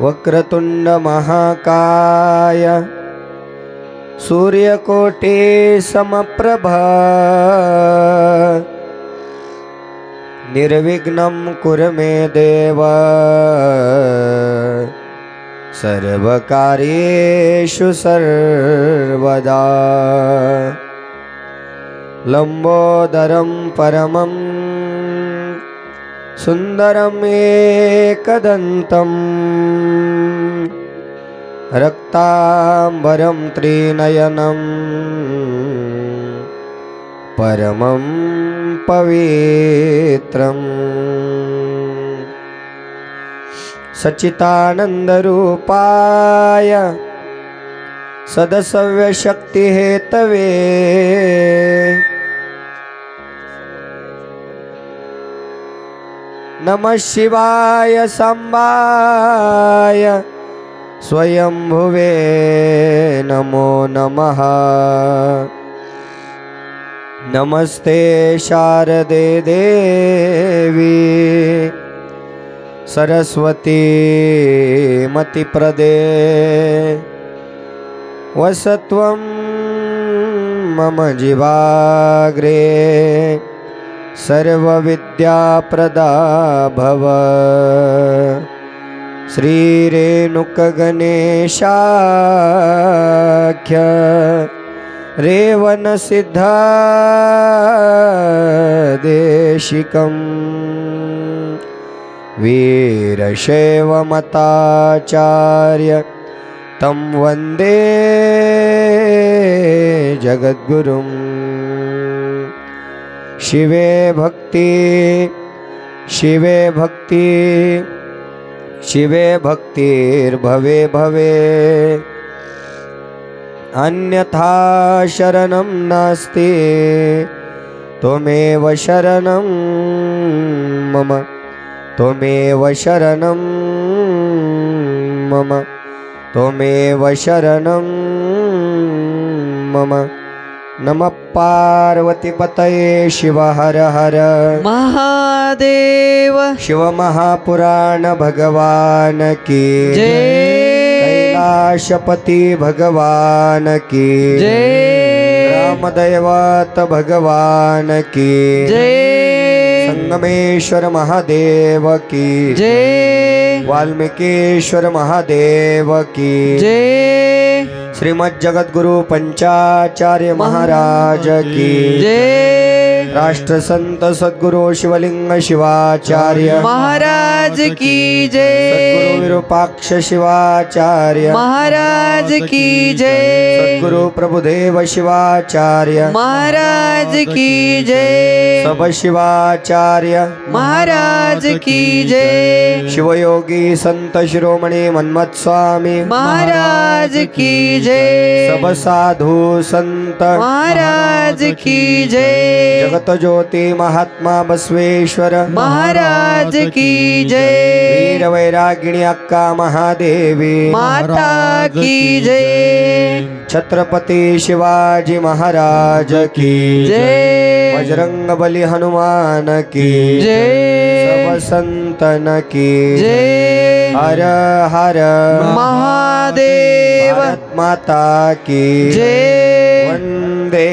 वक्रतुंड महाकाय सूर्यकोटि समप्रभा निर्विघ्नं कुरु मे देव सर्वकार्येषु सर्वदा। लंबोदरं परमं सुंदरम् एकदन्तं रक्तांबरं त्रिनयनं परमं पवित्रम् सच्चिदानन्दरूपाय सदसव्यशक्तिहेतवे नमः शिवाय सांबाय स्वयंभुवे नमो नमः। नमस्ते शारदे देवी सरस्वती मतिप्रदे वसत्वं मम जीवाग्रे सर्वविद्याप्रदा भव। श्रीरेणुकगणेशाख्य रेवनसिद्धादेशिकं वीरशैवमताचार्य तं वन्दे जगद्गुरुं। शिवे भक्ति शिवे भक्ति शिवे भक्तिर्भवे भवे अन्यथा शरणं नास्ति त्वमेव शरणं मम त्वमेव शरणं मम त्वमेव शरणं मम। नमः पार्वतीपतये शिव हर हर महादेव। शिव महापुराण भगवान की जय। कैलाशपति भगवान की जय। रामदैवत भगवान की जय। संगमेश्वर महादेव की जय। वाल्मीकिश्वर महादेव की जय। श्रीमद् जगद्गुरु पंचाचार्य महाराज की जय। राष्ट्र संत सद्गुरु शिवलिंग शिवाचार्य महाराज की जय। सद्गुरु विरूपाक्ष शिवाचार्य महाराज की जय। सद्गुरु प्रभुदेव शिवाचार्य महाराज की जय। सब शिवाचार्य महाराज की जय। शिवयोगी संत शिरोमणि मन्मथ स्वामी महाराज की जय। सब साधु संत महाराज की जय। जगत ज्योति महात्मा बसवेश्वर महाराज की जय। वीर वैरागिणी अक्का महादेवी माता की जय। छत्रपति शिवाजी महाराज की जय। बजरंग बली हनुमान की जय। सब संतन की जय। हर हर महादेव। भारत माता की जय। वंदे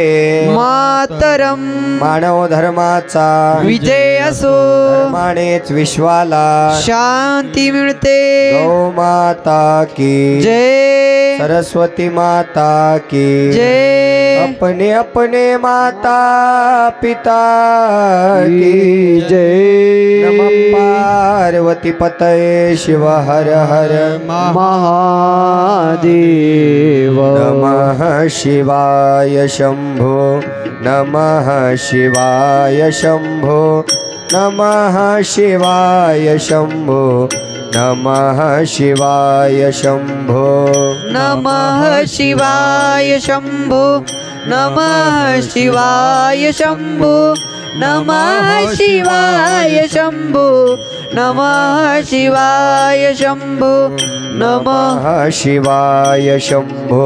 मातरम। मानव धर्माचा विजय असो। धर्मानेच विश्वाला शांती मिळते। गौ माता की जय। सरस्वती माता की जय। अपने अपने माता पिता की जय। नमः पार्वती पतये शिव हर हर महादेव। नमः शिवाय शंभो नमः शिवाय शंभो नमः शिवाय शंभो नमः शिवाय शंभो नमः शिवाय शंभो नमः शिवाय शंभो नमः शिवाय शंभो नमः शिवाय शंभो नमः शिवाय शंभो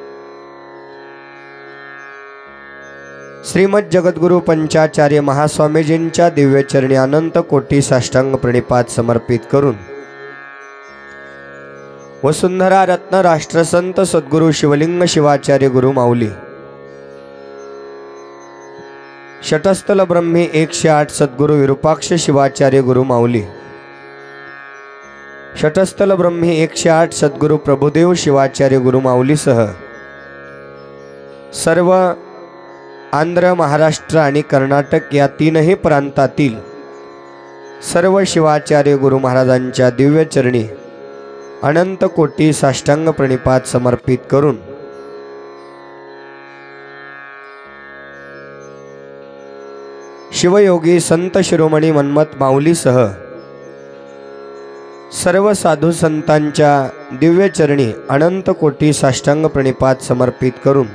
श्रीमद जगद्गुरु पंचाचार्य महास्वामीजींच्या दिव्य चरणी अनंत कोटी साष्टांग प्रणिपात समर्पित करून वसुंधरा रत्न राष्ट्रसंत सद्गुरु शिवलिंग शिवाचार्य गुरु माऊली शटस्थल ब्रह्मी 108 सद्गुरु विरूपाक्ष शिवाचार्य गुरु माऊली शटस्थल ब्रह्मी 108 सद्गुरु प्रभुदेव शिवाचार्य गुरु माऊलीसह सर्व आंध्र महाराष्ट्र आणि कर्नाटक या तीनही प्रांतातील सर्व शिवाचार्य गुरु महाराजांच्या दिव्य चरणी अनंत कोटी साष्टांग प्रणिपात समर्पित करून शिवयोगी संत शिरोमणी मन्मथ माऊलीसह सर्व साधू संतांच्या दिव्य चरणी अनंत कोटी साष्टांग प्रणिपात समर्पित करून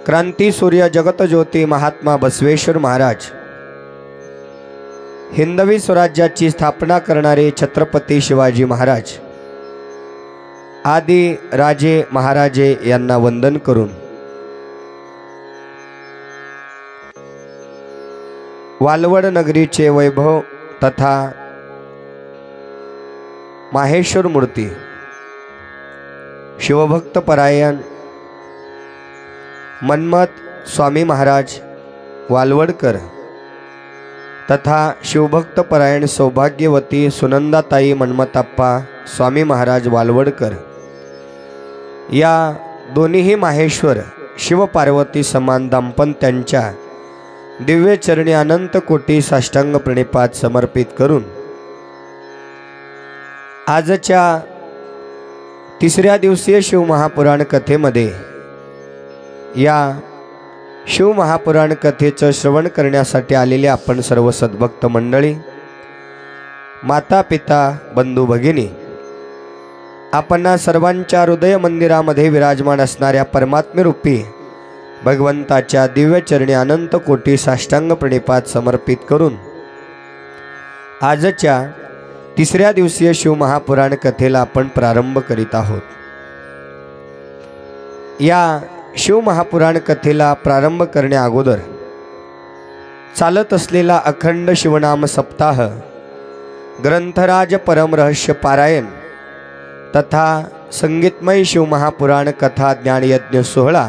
क्रांती सूर्य जगत ज्योती महात्मा बसवेश्वर महाराज हिंदवी स्वराज्याची स्थापना करणारे छत्रपती शिवाजी महाराज आदी राजे महाराजे यांना वंदन करून वालवड नगरीचे वैभव तथा माहेश्वर मूर्ती शिवभक्त परायण मन्मथ स्वामी महाराज वालवडकर तथा शिवभक्त परायण सौभाग्यवती सुनंदाताई मन्मथाप्पा स्वामी महाराज वालवडकर या दोन्हीही माहेश्वर शिवपार्वती समान दाम्पत्यांच्या दिव्य चरणी अनंत कोटी साष्टांग प्रणिपात समर्पित करून आजच्या तिसऱ्या दिवसीय शिवमहापुराण कथेमध्ये या शिवमहापुराण कथेचं श्रवण करण्यासाठी आलेले आपण सर्व सद्भक्त मंडळी, माता पिता बंधू भगिनी, आपणा सर्वांच्या हृदय मंदिरामध्ये विराजमान असणाऱ्या परमात्म्यरूपी भगवंताच्या दिव्य चरणी अनंत कोटी साष्टांग प्रणिपात समर्पित करून आजच्या तिसऱ्या दिवसीय शिवमहापुराण कथेला आपण प्रारंभ करीत आहोत। या शिवमहापुराण कथेला प्रारंभ करण्या अगोदर चालत असलेला अखंड शिवनाम सप्ताह, ग्रंथराज परमरहस्य पारायण तथा संगीतमय शिवमहापुराण कथा ज्ञानयज्ञ सोहळा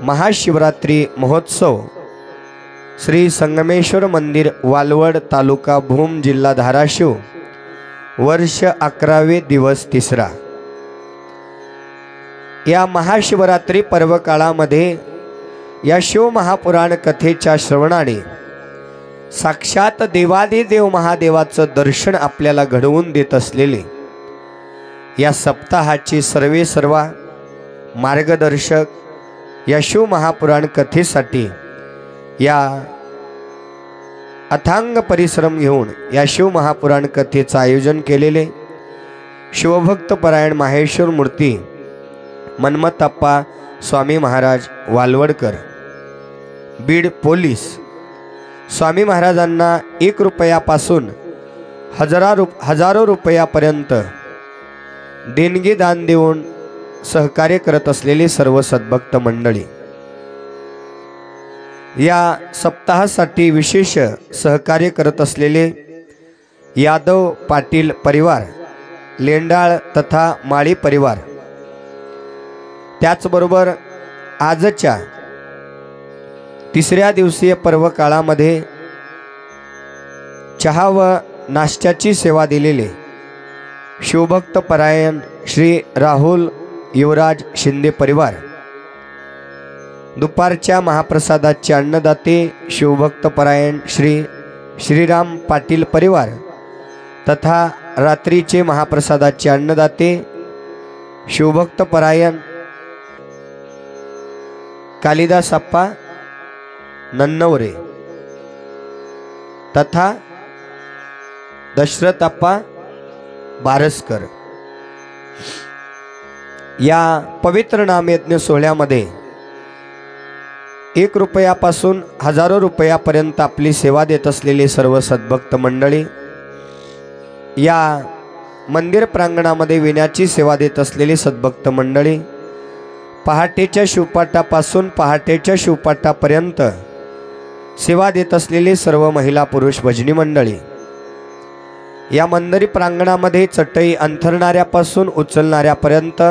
महाशिवरात्री महोत्सव श्री संगमेश्वर मंदिर वालवड तालुका भूम जिल्हा धाराशिव वर्ष 11वे दिवस तिसरा। या महाशिवरात्री पर्व काळामध्ये या शिवमहापुराण कथेच्या श्रवणाने साक्षात देवादिदेव महादेवाचं दर्शन आपल्याला घडवून देत असलेले या सप्ताहाची सर्वा मार्गदर्शक या शिवमहापुराण कथेसाठी या अथांग परिश्रम घेऊन या शिवमहापुराण कथेचं आयोजन केलेले शिवभक्त परायण माहेश्वर मूर्ती मन्मथाप्पा स्वामी महाराज वालवडकर बीड पोलीस स्वामी महाराजांना 1 रुपयापासून हजारो रुपयापर्यंत देणगी दान देऊन सहकार्य करत असलेले सर्व सद्भक्त मंडळी, या सप्ताहासाठी विशेष सहकार्य करत असलेले यादव पाटील परिवार, लेंडाळ तथा माळी परिवार, त्याचबरोबर आजच्या तिसऱ्या दिवसीय पर्व काळामध्ये चहा व नाश्त्याची सेवा दिलेले शिवभक्त परायण श्री राहुल युवराज शिंदे परिवार, दुपारच्या महाप्रसादाचे अन्नदाते शिवभक्त परायण श्री श्रीराम पाटील परिवार तथा रात्रीचे महाप्रसादाचे अन्नदाते शिवभक्त परायण कालिदासप्पा नन्नवरे तथा दशरथप्पा बारसकर, या पवित्र नामयज्ञ सोहळ्यामध्ये 1 रुपयापासून हजारो रुपयापर्यंत आपली सेवा देत असलेले सर्व सद्भक्त मंडळी, या मंदिर प्रांगणामध्ये विण्याची सेवा देत असलेली सद्भक्त मंडळी, पहाटेच्या शिवपाटापासून पहाटेच्या शिवपाटापर्यंत सेवा देत असलेले सर्व महिला पुरुष भजनी मंडळी, या मंदिर प्रांगणामध्ये चटई अंथरणाऱ्यापासून उचलणाऱ्यापर्यंत,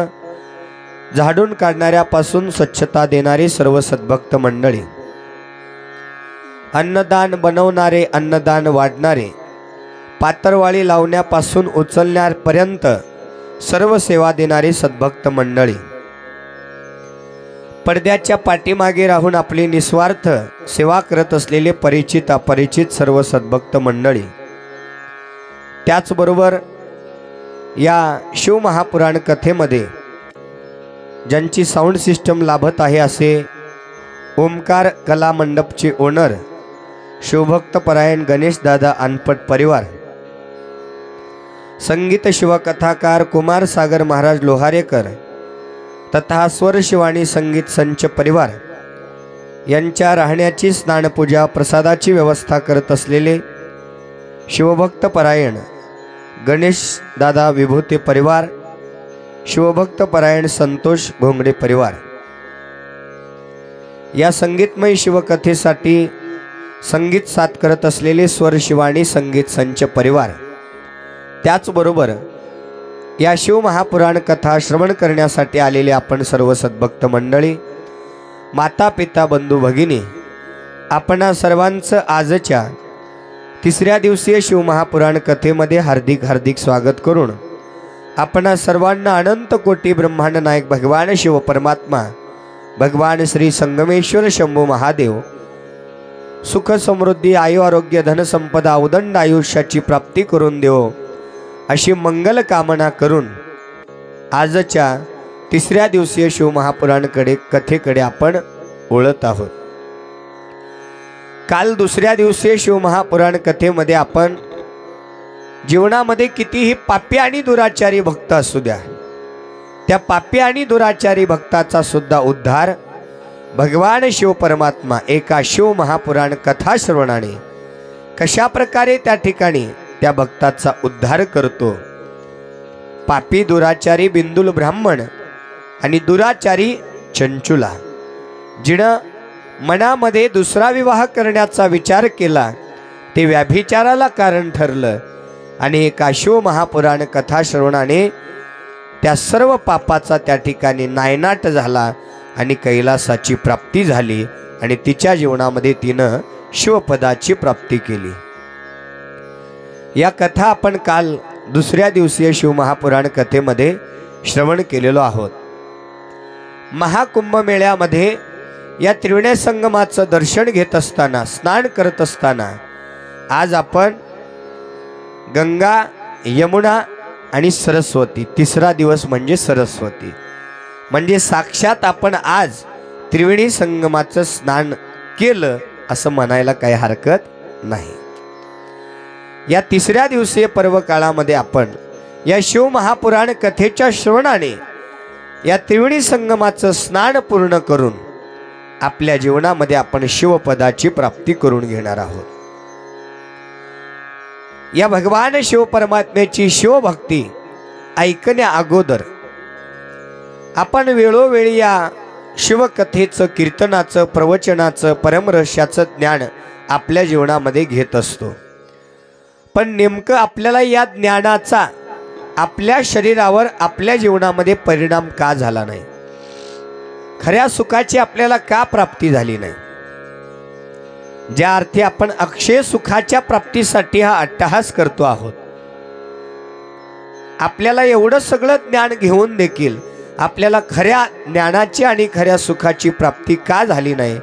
झाडून काढणाऱ्यापासून स्वच्छता देणारे सर्व सद्भक्त मंडळी, अन्नदान बनवणारे, अन्नदान वाढणारे, पातरवाळी लावण्यापासून उचलण्यापर्यंत सर्व सेवा देणारे सद्भक्त मंडळी, पडद्याच्या पाठीमागे राहून आपली निस्वार्थ सेवा करत असलेले परिचित अपरिचित सर्व सद्भक्त मंडळी, त्याचबरोबर या शिवमहापुराण कथेमध्ये ज्यांची साऊंड सिस्टम लाभत आहे असे ओमकार कला मंडपचे ओनर शिवभक्त परायण गणेश दादा अनपट परिवार, संगीत शिवकथाकार कुमार सागर महाराज लोहारेकर तथा स्वर शिवाणी संगीत संच परिवार यांच्या राहण्याची स्नानपूजा प्रसादाची व्यवस्था करत असलेले शिवभक्त परायण गणेश दादा विभूती परिवार, शिवभक्त परायण संतोष घोंगडे परिवार, या संगीतमय शिवकथेसाठी संगीत साथ करत असलेले स्वर शिवाणी संगीत संच परिवार, त्याचबरोबर या शिवमहापुराण कथा श्रवण करण्यासाठी आलेले आपण सर्व सद्भक्त मंडळी, माता पिता बंधू भगिनी, आपणा सर्वांचं आजच्या तिसऱ्या दिवसीय शिवमहापुराण कथेमध्ये हार्दिक हार्दिक स्वागत करून आपणा सर्वांना अनंत कोटी ब्रह्मांड नायक भगवान शिव परमात्मा भगवान श्री संगमेश्वर शंभू महादेव सुख समृद्धी आयु आरोग्य धनसंपदा उदंड आयुष्याची प्राप्ती करून देव अशी मंगल कामना करून आजच्या तिसऱ्या दिवसीय शिवमहापुराण कथेकडे आपण वळत आहोत। काल दुसऱ्या दिवसीय शिवमहापुराण कथेमध्ये आपण जीवनामध्ये कितीही पापी आणि दुराचारी भक्त असू द्या, त्या पापी आणि दुराचारी भक्ताचा सुद्धा उद्धार भगवान शिव परमात्मा एका शिवमहापुराण कथा श्रवणाने कशा प्रकारे त्या ठिकाणी त्या भक्ताचा उद्धार करतो। पापी दुराचारी बिंदुल ब्राह्मण आणि दुराचारी चंचुला, जिनं मनामध्ये दुसरा विवाह करण्याचा विचार केला ते व्याभिचाराला कारण ठरलं आणि एका शिवमहापुराण कथा श्रवणाने त्या सर्व पापाचा त्या ठिकाणी नायनाट झाला आणि कैलासाची प्राप्ती झाली आणि तिच्या जीवनामध्ये तिनं शिवपदाची प्राप्ती केली। या कथा आपण काल दुसऱ्या दिवसीय शिवमहापुराण कथेमध्ये श्रवण केलेलो आहोत। महाकुंभमेळ्यामध्ये या त्रिवेणी संगमाचं दर्शन घेत असताना, स्नान करत असताना आज आपण गंगा, यमुना आणि सरस्वती, तिसरा दिवस म्हणजे सरस्वती, म्हणजे साक्षात आपण आज त्रिवेणी संगमाचं स्नान केलं असं म्हणायला काही हरकत नाही। या तिसऱ्या दिवसीय पर्व काळामध्ये आपण या शिवमहापुराण कथेच्या श्रवणाने या त्रिवेणी संगमाचं स्नान पूर्ण करून आपल्या जीवनामध्ये आपण शिवपदाची प्राप्ती करून घेणार आहोत। या भगवान शिव परमात्म्याची शिवभक्ती ऐकण्या अगोदर आपण वेळोवेळी या शिवकथेचं, कीर्तनाचं, प्रवचनाचं, परमरहस्याचं ज्ञान आपल्या जीवनामध्ये घेत असतो, पण नेमकं आपल्याला या ज्ञानाचा आपल्या शरीरावर, आपल्या जीवनामध्ये परिणाम का झाला नाही, खऱ्या सुखाची आपल्याला का प्राप्ती झाली नाही। ज्या अर्थी आपण अक्षय सुखाच्या प्राप्तीसाठी हा अट्टहास करतो आहोत, आपल्याला एवढं सगळं ज्ञान घेऊन देखील आपल्याला खऱ्या ज्ञानाची आणि खऱ्या सुखाची प्राप्ती का झाली नाही,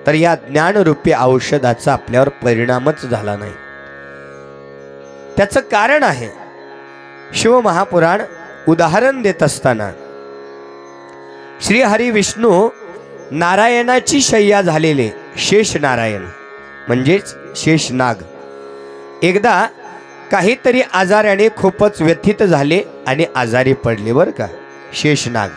तर या ज्ञानरूपी औषधाचा आपल्यावर परिणामच झाला नाही। त्याचं कारण आहे शिवमहापुराण उदाहरण देत असताना श्री हरी विष्णू नारायणाची शय्या झालेले शेष नारायण म्हणजेच शेष नाग एकदा काहीतरी आजाराने खूपच व्यथित झाले आणि आजारी पडले बरं का शेष नाग।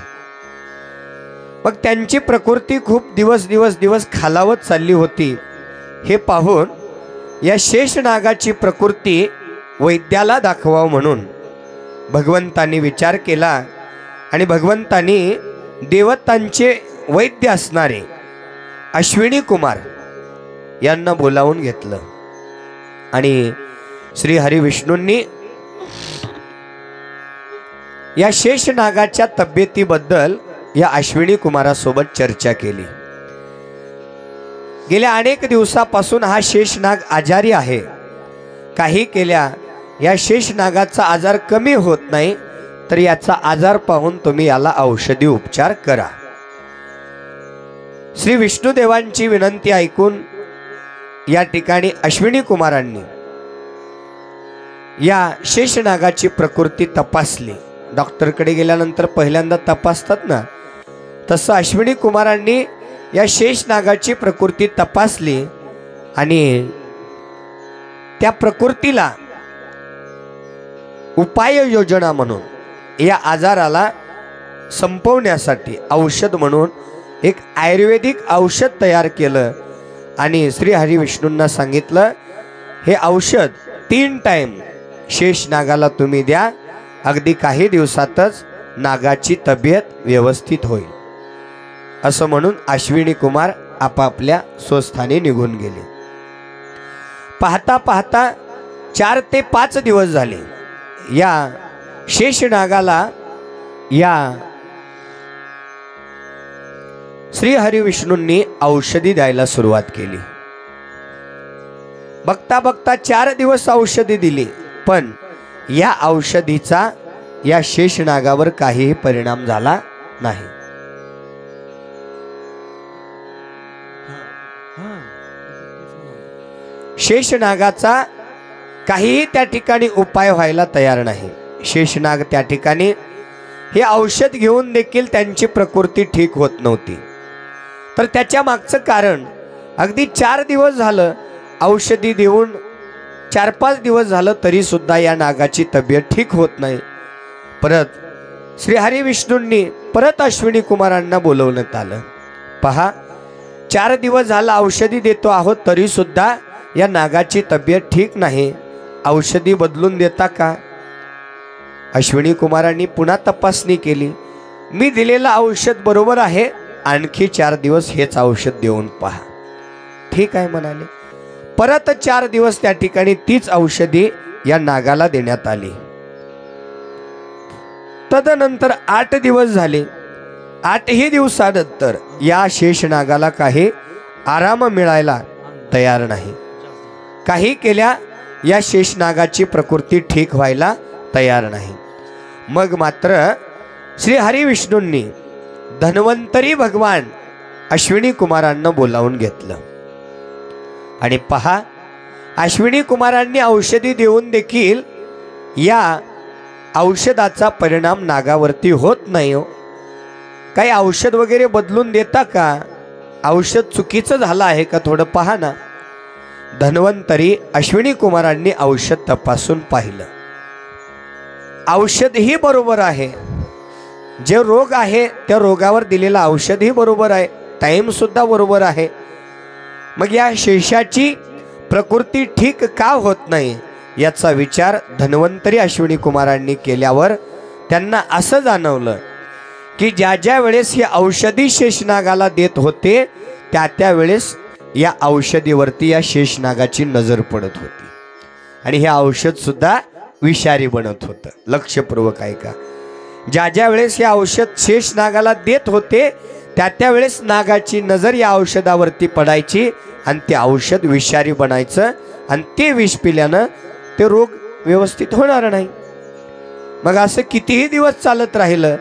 मग त्यांची प्रकृती खूप दिवस खालावत चालली होती। हे पाहून या शेष नागाची प्रकृती वैद्याला दाखवावं म्हणून भगवंतांनी विचार केला आणि भगवंतांनी देवतांचे वैद्य असणारे अश्विनी कुमार यांना बोलावून घेतलं आणि श्री हरिविष्णूंनी या शेषनागाच्या तब्येतीबद्दल या अश्विनी कुमारासोबत चर्चा केली। गेल्या अनेक दिवसापासून हा शेषनाग आजारी आहे, काही केल्या या शेषनागाचा आजार कमी होत नाही, तर याचा आजार पाहून तुम्ही याला औषधी उपचार करा। श्री विष्णुदेवांची विनंती ऐकून या ठिकाणी अश्विनी कुमारांनी या शेषनागाची प्रकृती तपासली। डॉक्टरकडे गेल्यानंतर पहिल्यांदा तपासतात ना, तसं अश्विनी कुमारांनी या शेषनागाची प्रकृती तपासली आणि त्या प्रकृतीला उपाय योजना म्हणून या आजाराला संपवण्यासाठी औषध म्हणून एक आयुर्वेदिक औषध तयार केलं आणि श्री हरिविष्णूंना सांगितलं, हे औषध 3 टाइम शेषनागाला तुम्ही द्या, अगदी काही दिवसातच नागाची तब्येत व्यवस्थित होईल। असं म्हणून अश्विनी कुमार आपापल्या स्वस्थानी निघून गेले। पाहता पाहता 4 ते 5 दिवस झाले। या शेषनागाला या श्री हरिविष्णूंनी औषधी द्यायला सुरुवात केली। बघता बघता 4 दिवस औषधी दिली, पण या औषधीचा या शेषनागावर काहीही परिणाम झाला नाही। शेषनागाचा काहीही त्या ठिकाणी उपाय व्हायला तयार नाही। शेषनाग त्या ठिकाणी हे औषध घेऊन देखील त्यांची प्रकृती ठीक होत नव्हती। तर त्याच्या मागचं कारण, अगदी 4 दिवस झालं औषधी देऊन, 4-5 दिवस झालं तरी सुद्धा या नागाची तब्येत ठीक होत नाही। परत श्री हरिविष्णूंनी परत अश्विनी कुमारांना बोलवण्यात आलं। पहा, 4 दिवस झालं औषधी देतो आहोत तरी सुद्धा या नागाची तब्येत ठीक नाही, औषधी बदलून देता का? अश्विनी कुमारांनी पुन्हा तपासणी केली, मी दिलेलं औषध बरोबर आहे, आणखी 4 दिवस हेच औषध देऊन पहा। ठीक आहे म्हणाले। परत 4 दिवस त्या ठिकाणी तीच औषधी या नागाला देण्यात आली। तदनंतर 8 दिवस झाले। 8ही दिवसानंतर या शेषनागाला काही आराम मिळायला तयार नाही। काही केल्या या शेषनागाची प्रकृती ठीक व्हायला तयार नाही। मग मात्र श्री हरिविष्णूंनी धन्वंतरी भगवान अश्विनी कुमारांना बोलावून घेतलं आणि पहा, अश्विनी कुमारांनी औषधी देऊन देखील या औषधाचा परिणाम नागावरती होत नाही हो। काही औषध वगैरे बदलून देता का? औषध चुकीचं झालं आहे का थोडं पहा ना। धन्वंतरी अश्विनी कुमारांनी औषध तपासून पाहिलं, औषधही बरोबर आहे, जे रोग आहे त्या रोगावर दिलेलं औषधही बरोबर आहे, टाइम सुद्धा बरोबर आहे। मग या शेषाची प्रकृती ठीक का होत नाही याचा विचार धन्वंतरी अश्विनी कुमारांनी केल्यावर त्यांना असं जाणवलं की ज्या ज्या वेळेस हे औषधी शेषनागाला देत होते त्या वेळेस या औषधीवरती या शेषनागाची नजर पडत होती आणि हे औषध सुद्धा विषारी बनत होतं। लक्षपूर्वक ऐका, ज्या ज्या वेळेस हे औषध शेषनागाला देत होते त्या वेळेस नागाची नजर या औषधावरती पडायची आणि ते औषध विषारी बनायचं आणि ते विष पिल्यानं ते रोग व्यवस्थित होणार नाही। मग असं कितीही दिवस चालत राहिलं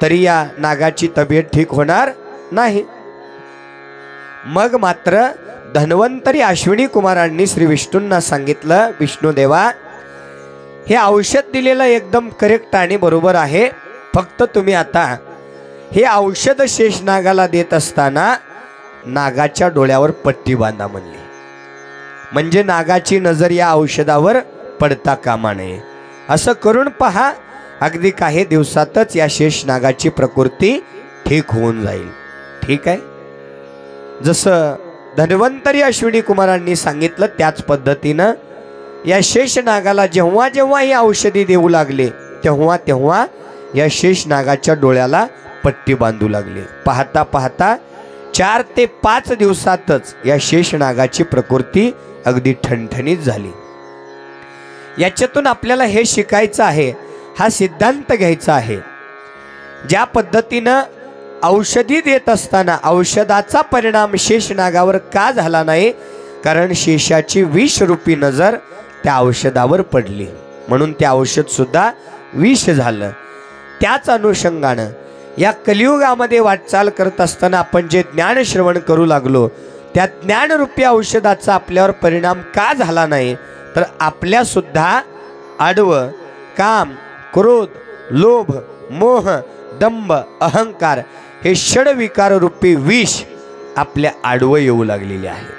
तरी या नागाची तब्येत ठीक होणार नाही। मग मात्र धन्वंतरी अश्विनी कुमारांनी श्री विष्णूंना सांगितलं, विष्णुदेवा, हे औषध दिलेलं एकदम करेक्ट आणि बरोबर आहे, फक्त तुम्ही आता हे औषध शेषनागाला देत असताना नागाच्या डोळ्यावर पट्टी बांधा म्हणली, म्हणजे नागाची नजर या औषधावर पडता कामा नये। असं करून पहा, अगदी काही दिवसातच या शेषनागाची प्रकृती ठीक होऊन जाईल। ठीक आहे, जसं धन्वंतरी अश्विनी कुमारांनी सांगितलं त्याच पद्धतीनं या शेषनागाला जेव्हा जेव्हा ही औषधी देऊ लागले तेव्हा तेव्हा या शेषनागाच्या डोळ्याला पट्टी बांधू लागले. पाहता पाहता 4 ते 5 दिवसातच या शेषनागाची प्रकृती अगदी ठणठणीत झाली. याच्यातून आपल्याला हे शिकायचं आहे, हा सिद्धांत घ्यायचा आहे. ज्या पद्धतीनं औषधी देत असताना औषधाचा परिणाम शेषनागावर का झाला नाही, कारण शेषाची विषरूपी नजर त्या औषधावर पडली, म्हणून ते औषध सुद्धा विष झालं. त्याच अनुषंगानं या कलियुगामध्ये वाटचाल करत असताना आपण जे ज्ञान श्रवण करू लागलो, त्या ज्ञानरूपी औषधाचा आपल्यावर परिणाम का झाला नाही, तर आपल्या सुद्धा आडवं काम, क्रोध, लोभ, मोह, दंभ, अहंकार हे षडविकार रूपी विष आपल्या आडवं येऊ लागलेले आहे.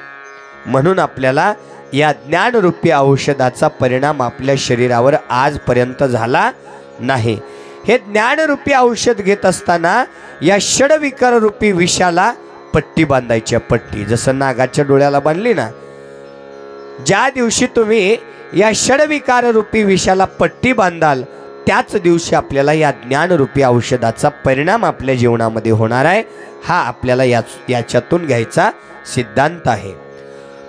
म्हणून आपल्याला या ज्ञानरूपी औषधाचा परिणाम आपल्या शरीरावर आजपर्यंत झाला नाही. हे ज्ञानरूपी औषध घेत असताना या षडविकार रूपी विषाला पट्टी बांधायची. पट्टी जसं नागाच्या डोळ्याला बांधली ना, ज्या दिवशी तुम्ही या षडविकार रूपी विषाला पट्टी बांधाल त्याच दिवशी आपल्याला या ज्ञानरूपी औषधाचा परिणाम आपल्या जीवनामध्ये होणार आहे. हा आपल्याला याच्यातून घ्यायचा सिद्धांत आहे.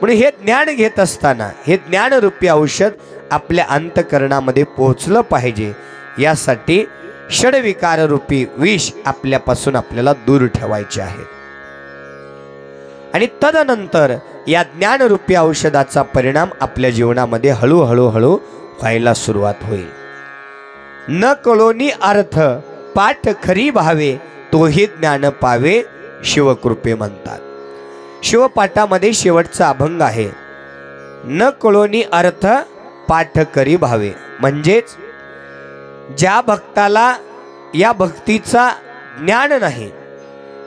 म्हणून हे ज्ञान घेत असताना हे ज्ञानरूपी औषध आपल्या अंतःकरणामध्ये पोहोचलं पाहिजे, यासाठी षडविकार रूपी विष आपल्यापासून आपल्याला दूर ठेवायचे आहे. आणि तदनंतर या ज्ञानरूपी औषधाचा परिणाम आपल्या जीवनामध्ये हळूहळू व्हायला सुरुवात होईल. न कळोनी अर्थ पाठ खरी भावे, तोही ज्ञान पावे शिवकृपे म्हणतात. शिवपाठामध्ये शेवटचा अभंग आहे, न कळोनी अर्थ पाठ करी भावे. म्हणजेच ज्या भक्ताला या भक्तीचा ज्ञान नाही,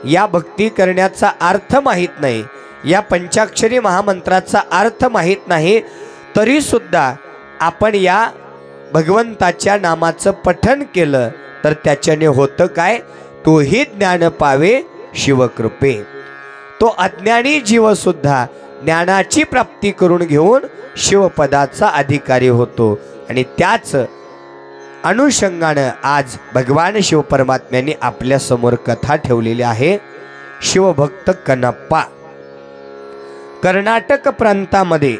या भक्ती करण्याचा अर्थ माहीत नाही, या पंचाक्षरी महामंत्राचा अर्थ माहीत नाही, तरी सुद्धा आपण या भगवंताच्या नामाचं पठण केलं तर त्याच्याने होतं काय, तोही ज्ञान पावे शिवकृपे. तो अज्ञानी जीव सुद्धा ज्ञानाची प्राप्ती करून घेऊन शिवपदाचा अधिकारी होतो. आणि त्याच अनुषंगानं आज भगवान शिव परमात्म्यांनी आपल्या समोर कथा ठेवलेली आहे. शिवभक्त कनप्पा कर्नाटक प्रांतामध्ये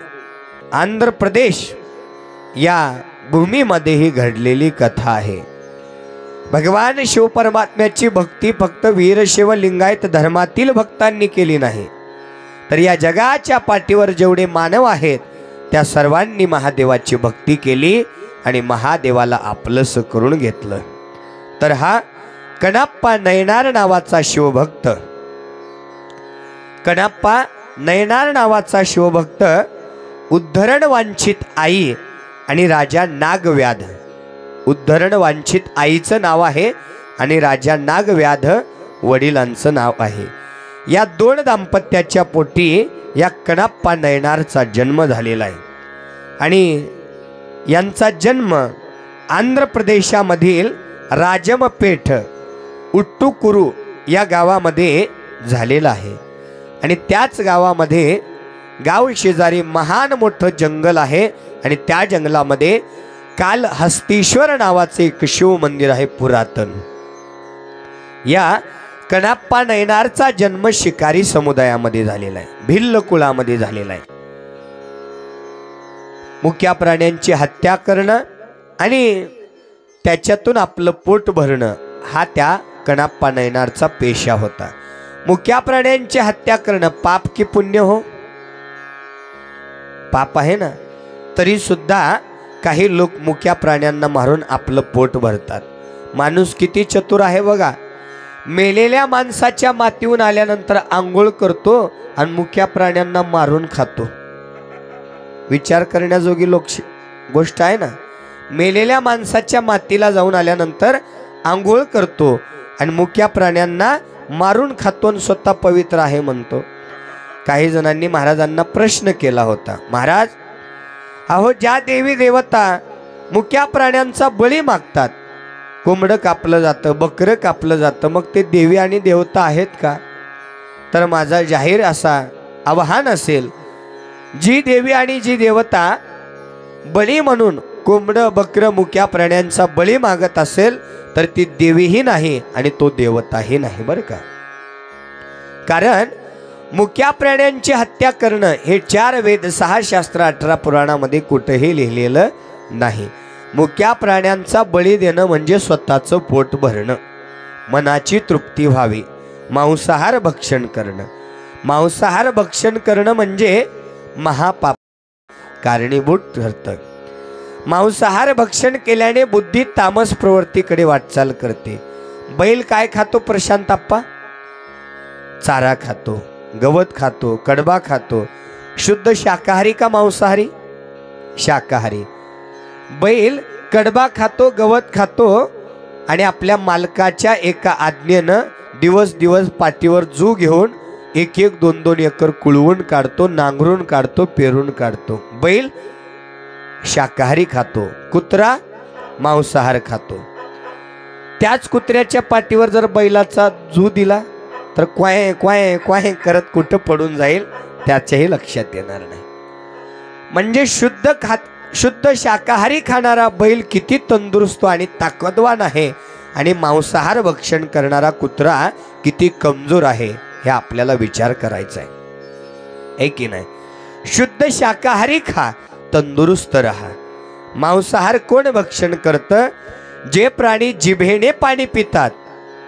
आंध्र प्रदेश या भूमीमध्ये ही घडलेली कथा आहे. भगवान शिव परमात्म्याची भक्ती फक्त वीरशैव लिंगायत धर्मातील भक्तांनी केली नाही, तर या जगाच्या पाठीवर जेवढे मानव आहेत त्या सर्वांनी महादेवाची भक्ती केली आणि महादेवाला आपलंस करून घेतलं. तर हा कनप्पा नयनार नावाचा शिवभक्त, कनप्पा नयनार नावाचा शिवभक्त उद्धरण वांछित आई आणि राजा नागव्याध, उद्धरण वांछित आईचं नाव आहे आणि राजा नागव्याध वडिलांचं नाव आहे. या दोन दाम्पत्याच्या पोटी या कनप्पा नयनारचा जन्म झालेला आहे. आणि यांचा जन्म आंध्र प्रदेशामधील राजमपेठ उट्टुकुरू या गावामध्ये झालेला आहे. आणि त्याच गावामध्ये गाव शेजारी महान मोठं जंगल आहे आणि त्या जंगलामध्ये कालहस्तीश्वर नावाचे एक शिव मंदिर आहे पुरातन. या कनप्पा नयनारचा जन्म शिकारी समुदायामध्ये झालेला आहे, भिल्ल कुळामध्ये झालेला आहे. मुक्या प्राण्यांची हत्या करणं आणि त्याच्यातून आपलं पोट भरणं हा त्या कनप्पा नयनारचा पेशा होता. मुक्या प्राण्यांची हत्या करणं पाप की पुण्य हो? पाप आहे ना, तरी सुद्धा काही लोक मुक्या प्राण्यांना मारून आपलं पोट भरतात. माणूस किती चतुर आहे बघा. मेलेल्या माणसाच्या मातीहून आल्यानंतर आंघोळ करतो आणि मुक्या प्राण्यांना मारून खातो. विचार करण्याजोगी गोष्ट आहे ना. मेलेल्या माणसाच्या मातीला जाऊन आल्यानंतर आंघोळ करतो आणि मुक्या प्राण्यांना मारून खातो आणि स्वतः पवित्र आहे म्हणतो. काही जणांनी महाराजांना प्रश्न केला होता, महाराज अहो ज्या देवी देवता मुक्या प्राण्यांचा बळी मागतात, कोंबडं कापलं जातं, बकरं कापलं जातं, मग ते देवी आणि देवता आहेत का? तर माझा जाहीर असा आवाहन असेल, जी देवी आणि जी देवता बळी म्हणून कोंबडं बकरं मुक्या प्राण्यांचा बळी मागत असेल तर ती देवीही नाही आणि तो देवताही नाही बरं का. कारण मुक्या प्राण्यांची हत्या करणं हे 4 वेद 6 शास्त्र 18 पुराणामध्ये कुठेही लिहिलेलं नाही. मुक्या प्राण्यांचा बळी देणं म्हणजे स्वतःचं पोट भरणं, मनाची तृप्ती व्हावी. मांसाहार भक्षण करणं, मांसाहार भक्षण करणं म्हणजे महापाप कारणीभूत ठरतं. मांसाहार भक्षण केल्याने बुद्धी तामस प्रवृत्तीकडे वाटचाल करते. बैल काय खातो प्रशांत आप्पा? चारा खातो, गवत खातो, कडबा खातो. शुद्ध शाकाहारी का मांसाहारी? शाकाहारी. बैल कडबा खातो, गवत खातो आणि आपल्या मालकाच्या एका आज्ञेनं दिवस दिवस पाठीवर जू घेऊन 1-1, 2-2 एकर कुळवून काढतो, नांगरून काढतो, पेरून काढतो. बैल शाकाहारी खातो, कुत्रा मांसाहार खातो. त्याच कुत्र्याच्या पाठीवर जर बैलाचा जू दिला तर क्वाय क्वाय क्वाय करत कुठं पडून जाईल त्याच्याही लक्षात येणार नाही. म्हणजे शुद्ध शाकाहारी खाणारा बैल किती तंदुरुस्त आणि ताकदवान आहे आणि मांसाहार भक्षण करणारा कुत्रा किती कमजोर आहे हे आपल्याला विचार करायचा आहे की नाही. शुद्ध शाकाहारी खा, तंदुरुस्त रहा. मांसाहार कोण भक्षण करतं? जे प्राणी जिभेने पाणी पितात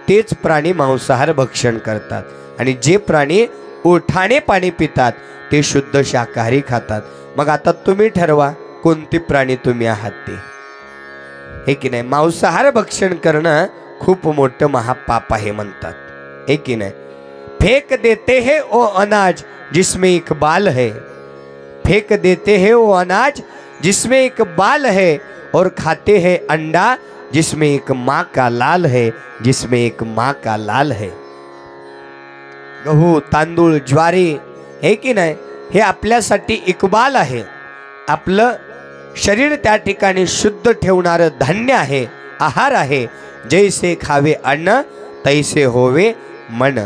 तेच प्राणी मांसाहार भक्षण करतात आणि जे प्राणी ओठाने पाणी पितात ते शुद्ध शाकाहारी खातात. मग आता तुम्ही ठरवा कोणते प्राणी तुम्ही आहात ते, हे की नाही. मांसाहार भक्षण करणं खूप मोठं महापाप आहे म्हणतात, हे की नाही. फेक देते हैं ओ अनाज जिसमें एक बाल है, फेंक देते हैं वो अनाज जिसमें एक बाल है और खाते हैं अंडा जिसमें एक माँ का लाल है, जिसमें एक माँ का लाल है. गहू, तांदूळ, ज्वारी, हे की नाही, हे आपल्यासाठी इकबाल आहे. आपलं शरीर त्या ठिकाणी शुद्ध ठेवणारं धान्य आहे, आहार आहे. जैसे खावे अन्न तैसे होवे मन.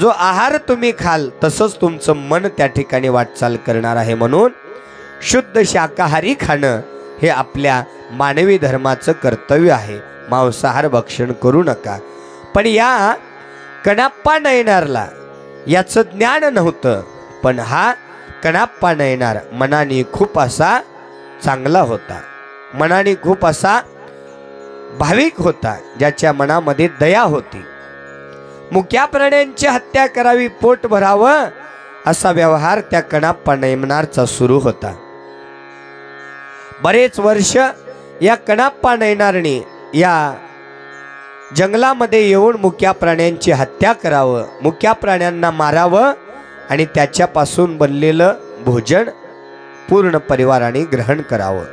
जो आहार तुम्ही खाल तसंच तुमचं मन त्या ठिकाणी वाटचाल करणार आहे. म्हणून शुद्ध शाकाहारी खाणं हे आपल्या मानवी धर्माचं कर्तव्य आहे. मांसाहार भक्षण करू नका. पण या कणाप्पा नयनारला याचं ज्ञान नव्हतं. पण हा कणाप्पा नयनार मनाने खूप असा चांगला होता, मनाने खूप असा भाविक होता, ज्याच्या मनामध्ये दया होती. मुक्या प्राण्यांची हत्या करावी, पोट भरावं असा व्यवहार त्या कणाप्पा नयनारचा सुरू होता. बरेच वर्ष या कणाप्पा नयनारने या जंगलामध्ये येऊन मुक्या प्राण्यांची हत्या करावं, मुक्या प्राण्यांना मारावं आणि त्याच्यापासून बनलेलं भोजन पूर्ण परिवाराने ग्रहण करावं.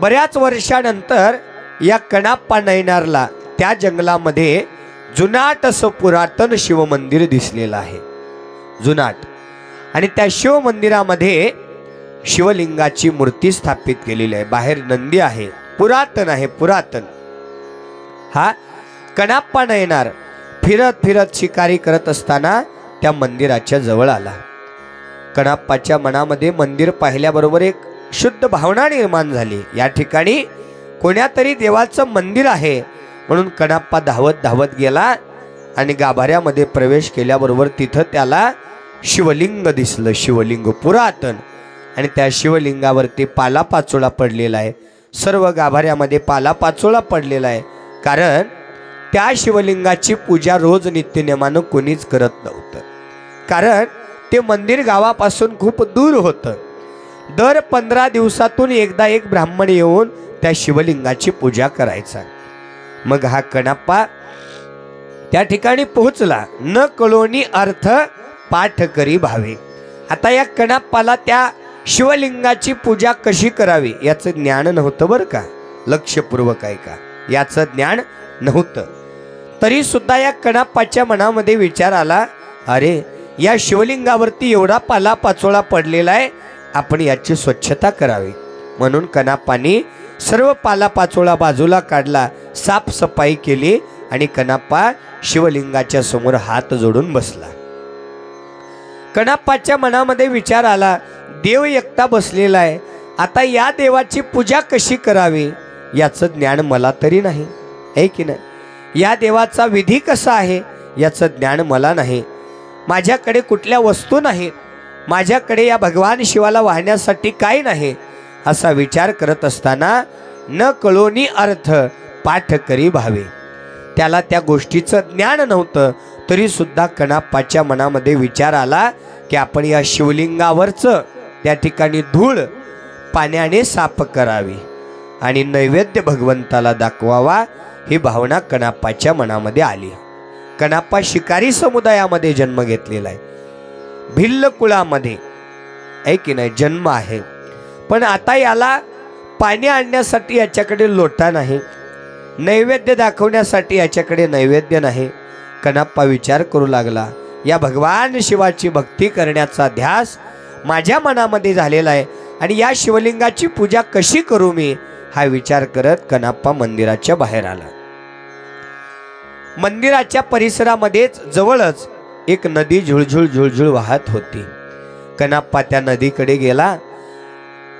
बऱ्याच वर्षानंतर या कणाप्पा नयनारला त्या जंगलामध्ये जुनाट असं पुरातन शिवमंदिर दिसलेलं आहे, जुनाट. आणि त्या शिवमंदिरामध्ये शिवलिंगाची मूर्ती स्थापित केलेली आहे. बाहेर नंदी आहे, पुरातन आहे, पुरातन. हा कणाप्पा नयनार फिरत फिरत शिकारी करत असताना त्या मंदिराच्या जवळ आला. कणाप्पाच्या मनामध्ये मंदिर पाहिल्याबरोबर एक शुद्ध भावना निर्माण झाली. या ठिकाणी कोण्यातरी देवाचं मंदिर आहे म्हणून कणाप्पा धावत धावत गेला आणि गाभाऱ्यामध्ये प्रवेश केल्याबरोबर तिथं त्याला शिवलिंग दिसलं, शिवलिंग पुरातन. आणि त्या शिवलिंगावरती पालापाचोळा पडलेला आहे. सर्व गाभाऱ्यामध्ये पालापाचोळा पडलेला आहे. कारण त्या शिवलिंगाची पूजा रोज नित्यनेमानं कोणीच करत नव्हतं. कारण ते मंदिर गावापासून खूप दूर होतं. दर 15 दिवसातून एकदा एक ब्राह्मण येऊन त्या शिवलिंगाची पूजा करायचा. मग हा कणाप्पा त्या ठिकाणी पोहोचला. न कळोनी अर्थ पाठ करी भावे. आता या कणाप्पाला त्या शिवलिंगाची पूजा कशी करावी याचं ज्ञान नव्हतं बरं का. लक्षपूर्वक ऐका, याचं ज्ञान नव्हतं. तरी सुद्धा या कणाप्पाच्या मनामध्ये विचार आला, अरे या शिवलिंगावरती एवढा पालापाचोळा पडलेला आहे, आपण याची स्वच्छता करावी. म्हणून कणाप्पाने सर्व पालापाचोळा बाजूला काढला, साफसफाई केली आणि कणाप्पा शिवलिंगाच्या समोर हात जोडून बसला. कणाप्पाच्या मनामध्ये विचार आला, देव एकटा बसलेला आहे आता या देवाची पूजा कशी करावी याचं ज्ञान मला तरी नाही, आहे की नाही? या देवाचा विधी कसा आहे याचं ज्ञान मला नाही. माझ्याकडे कुठल्या वस्तू नाहीत, माझ्याकडे या भगवान शिवाला वाहण्यासाठी काही नाही. असा विचार करत असताना न कळोनी अर्थ पाठ करी भावे. त्याला त्या गोष्टीचं ज्ञान नव्हतं, तरी सुद्धा कणाप्पाच्या मनामध्ये विचार आला की आपण या शिवलिंगावरचं त्या ठिकाणी धूळ पाण्याने साफ करावी आणि नैवेद्य भगवंताला दाखवावा, ही भावना कणाप्पाच्या मनामध्ये आली. कणाप्पा शिकारी समुदायामध्ये जन्म घेतलेला आहे, भिल्ल कुळामध्ये, आहे की नाही, जन्म आहे. पण आता याला पाणी आणण्यासाठी याच्याकडे लोटा नाही, नैवेद्य दाखवण्यासाठी याच्याकडे नैवेद्य नाही. कणाप्पा विचार करू लागला, या भगवान शिवाची भक्ती करण्याचा ध्यास माझ्या मनामध्ये झालेला आहे आणि या शिवलिंगाची पूजा कशी करू मी, हा विचार करत कणाप्पा मंदिराच्या बाहेर आला. मंदिराच्या परिसरामध्येच जवळच एक नदी झुळझुळ झुळझुळ वाहत होती. कणाप्पा त्या नदीकडे गेला.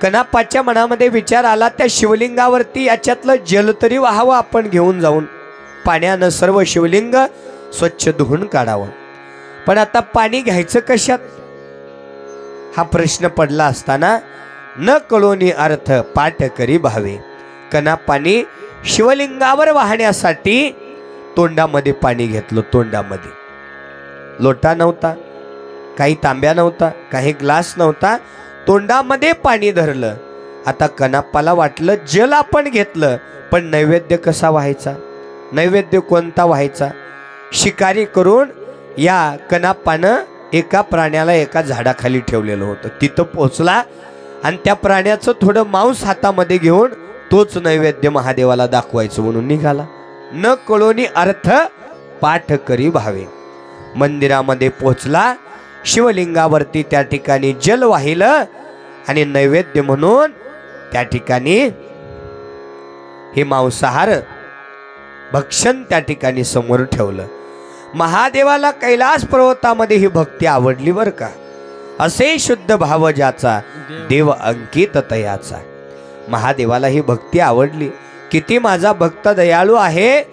कणाप्पाच्या मनामध्ये विचार आला, त्या शिवलिंगावरती याच्यातलं जल तरी वाहावं, आपण घेऊन जाऊन पाण्यानं सर्व शिवलिंग स्वच्छ धुवून काढावं. पण आता पाणी घ्यायचं कशात, हा प्रश्न पडला असताना न कळोनी अर्थ पाठ करी भावे. कणाप्पाने शिवलिंगावर वाहण्यासाठी तोंडामध्ये पाणी घेतलं. तोंडामध्ये लोटा नव्हता, काही तांब्या नव्हता, काही ग्लास नव्हता, तोंडामध्ये पाणी धरलं. आता कणाप्पाला वाटलं जल आपण घेतलं, पण नैवेद्य कसा व्हायचा, नैवेद्य कोणता व्हायचा. शिकारी करून या कणाप्पानं एका प्राण्याला एका झाडाखाली ठेवलेलं होतं. तिथं पोचला आणि त्या प्राण्याचं थोडं मांस हातामध्ये घेऊन तोच नैवेद्य महादेवाला दाखवायचं म्हणून निघाला. न कळोनी अर्थ पाठ करी भावे. मंदिरामध्ये पोचला, शिवलिंगावरती त्या ठिकाणी जल वाहिलं आणि नैवेद्य म्हणून त्या ठिकाणी हे मांसाहार भक्षण त्या ठिकाणी समोर ठेवलं. महादेवाला कैलास पर्वतामध्ये ही भक्ती आवडली बर का. असे शुद्ध भाव ज्याचा देव अंकित तयाचा. महादेवाला ही भक्ती आवडली. किती माझा भक्त दयाळू आहे,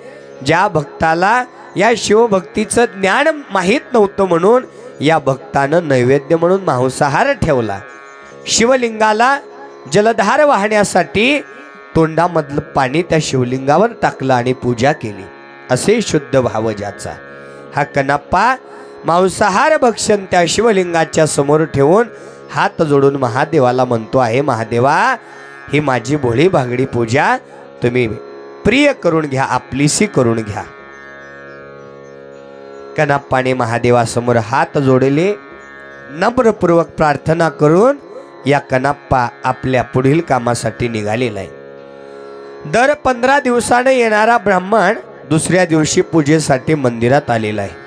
ज्या भक्ताला या शिवभक्तीचं ज्ञान माहीत नव्हतं म्हणून या भक्तानं नैवेद्य म्हणून मांसाहार ठेवला. शिवलिंगाला जलधार वाहण्यासाठी तोंडामधलं पाणी त्या शिवलिंगावर टाकलं आणि पूजा केली. असे शुद्ध भाव ज्याचा. हा कणाप्पा मांसाहार भक्षण त्या शिवलिंगाच्या समोर ठेवून हात जोडून महादेवाला म्हणतो आहे, महादेवा ही माझी भोळी भागडी पूजा तुम्ही प्रिय करून घ्या, आपलीसी करून घ्या. कणाप्पाने महादेवासमोर हात जोडले, नम्रपूर्वक प्रार्थना करून या कणाप्पा आपल्या पुढील कामासाठी निघालेला आहे. दर 15 दिवसाने येणारा ब्राह्मण दुसऱ्या दिवशी पूजेसाठी मंदिरात आलेला आहे.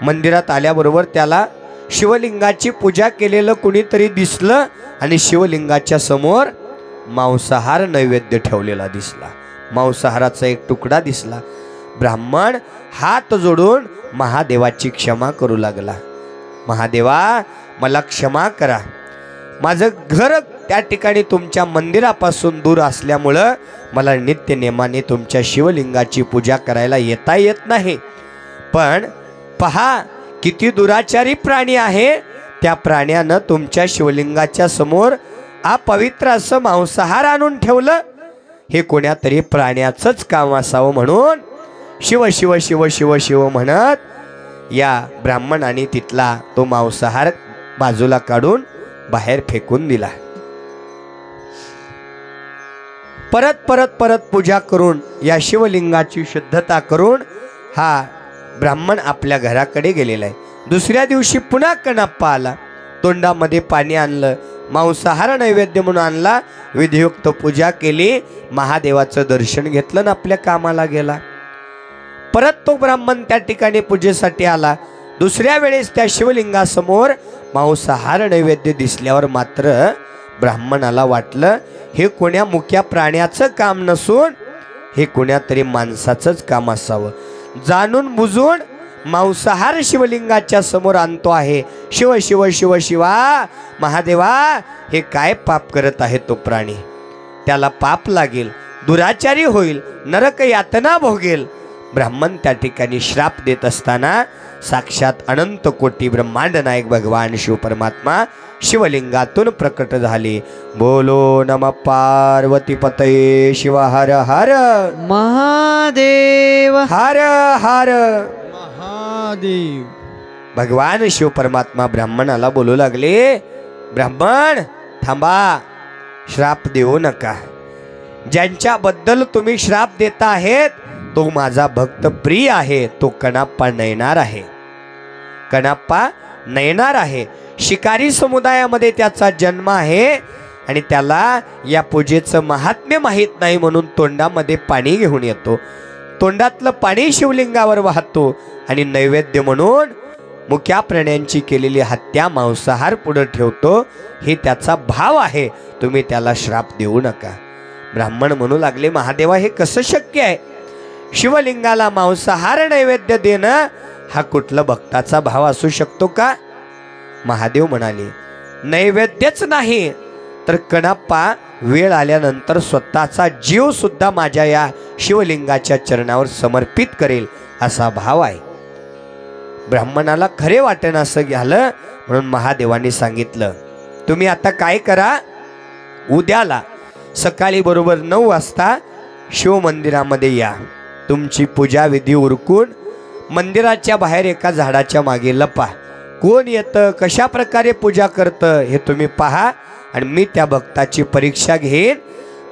मंदिरात आल्याबरोबर त्याला शिवलिंगाची पूजा केलेलं कुणीतरी दिसलं आणि शिवलिंगाच्या समोर मांसाहार नैवेद्य ठेवलेला दिसला. मांसाहाराचा एक तुकडा दिसला. ब्राह्मण हात जोडून महादेवाची क्षमा करू लागला. महादेवा मला क्षमा करा, माझं घर त्या ठिकाणी तुमच्या मंदिरापासून दूर असल्यामुळं मला नित्य नेमाने तुमच्या शिवलिंगाची पूजा करायला येत नाही. पण पहा किती दुराचारी प्राणी आहे, त्या प्राण्यानं तुमच्या शिवलिंगाच्या समोर अपवित्र असं मांसाहार आणून ठेवलं. हे कोण्यातरी प्राण्याचंच काम असावं म्हणून शिव शिव शिव शिव शिव म्हणत या ब्राह्मणाने तिथला तो मांसाहार बाजूला काढून बाहेर फेकून दिला. परत परत परत पूजा करून या शिवलिंगाची शुद्धता करून हा ब्राह्मण आपल्या घराकडे गेलेला आहे. दुसऱ्या दिवशी पुन्हा कणाप्पा आला. तोंडामध्ये पाणी आणलं, मांसाहार नैवेद्य म्हणून आणला, विधियुक्त पूजा केली, महादेवाचं दर्शन घेतलं आणि आपल्या कामाला गेला. परत तो ब्राह्मण त्या ठिकाणी पूजेसाठी आला. दुसऱ्या वेळेस त्या शिवलिंगासमोर मांसाहार नैवेद्य दिसल्यावर मात्र ब्राह्मणाला वाटलं हे कोण्या मुक्या प्राण्याचं काम नसून हे कोण्या तरी माणसाचंच काम असावं. जाणून बुजून मांसाहार शिवलिंगाच्या समोर आणतो आहे. शिव शिव शिव शिवा, महादेवा हे काय पाप करत आहे तो प्राणी, त्याला पाप लागेल, दुराचारी होईल, नरक यातना भोगेल. ब्राह्मण त्या ठिकाणी श्राप देत असताना साक्षात अनंत कोटी ब्रह्मांड नायक भगवान शिव परमात्मा शिवलिंगातून प्रकट झाले. बोलो नम पार्वती पतये शिव हर हर महादेव हर हर महादेव. भगवान शिव परमात्मा ब्राह्मणाला बोलू लागले, ब्राह्मण थांबा, श्राप देऊ नका. ज्यांच्याबद्दल तुम्ही श्राप देता आहेत तो माझा भक्त प्रिय आहे, तो कणाप्पा नयनार आहे. कणाप्पा नयनार आहे. शिकारी समुदायामध्ये त्याचा जन्म आहे आणि त्याला या पूजेचं महात्म्य माहीत नाही म्हणून तोंडामध्ये पाणी घेऊन येतो. तोंडातलं पाणी शिवलिंगावर वाहतो आणि नैवेद्य म्हणून मुक्या प्राण्यांची केलेली हत्या मांसाहार पुढे ठेवतो. हे त्याचा भाव आहे, तुम्ही त्याला श्राप देऊ नका. ब्राह्मण म्हणू लागले, महादेवा हे कसं शक्य आहे? शिवलिंगाला मांसाहार नैवेद्य देणं हा कुठला भक्ताचा भाव असू शकतो का? महादेव म्हणाले, नैवेद्यच नाही तर कणाप्पा वेळ आल्यानंतर स्वतःचा जीव सुद्धा माझ्या या शिवलिंगाच्या चरणावर समर्पित करेल असा भाव आहे. ब्राह्मणाला खरे वाटेन असं झालं म्हणून महादेवांनी सांगितलं, तुम्ही आता काय करा, उद्याला सकाळी बरोबर 9 वाजता शिव मंदिरामध्ये या. तुमची पूजा विधी उरकून मंदिराच्या बाहेर एका झाडाच्या मागे लपा. कोण येतं, कशा प्रकारे पूजा करतं हे तुम्ही पहा आणि मी त्या भक्ताची परीक्षा घेईन.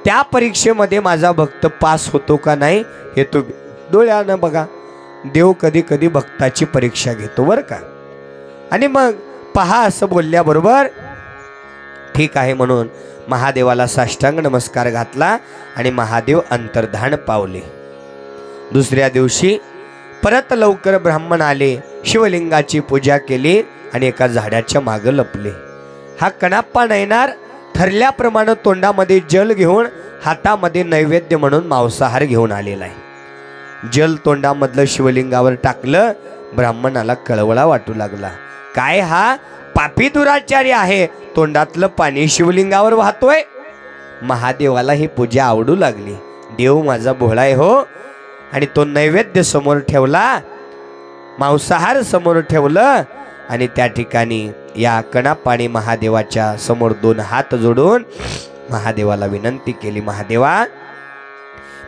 त्या परीक्षेमध्ये माझा भक्त पास होतो का नाही हे तुम्ही डोळ्यानं बघा. देव कधी कधी भक्ताची परीक्षा घेतो बरं का. आणि मग पहा असं बोलल्याबरोबर ठीक आहे म्हणून महादेवाला साष्टांग नमस्कार घातला आणि महादेव अंतर्धान पावले. दुसऱ्या दिवशी परत लवकर ब्राह्मण आले, शिवलिंगाची पूजा केली आणि एका झाडाच्या मागं लपले. हा कणाप्पा नयनार ठरल्याप्रमाणे तोंडामध्ये जल घेऊन हातामध्ये नैवेद्य म्हणून मांसाहार घेऊन आलेला आहे. जल तोंडामधलं शिवलिंगावर टाकलं. ब्राह्मणाला कळवळा वाटू लागला, काय हा पापी दुराचारी आहे, तोंडातलं पाणी शिवलिंगावर वाहतोय. महादेवाला ही पूजा आवडू लागली. देव माझा भोळा आहे हो. आणि तो नैवेद्य समोर ठेवला, मांसाहार समोर ठेवलं आणि त्या ठिकाणी या कणाप्पाने महादेवाच्या समोर 2 हात जोडून महादेवाला विनंती केली, महादेवा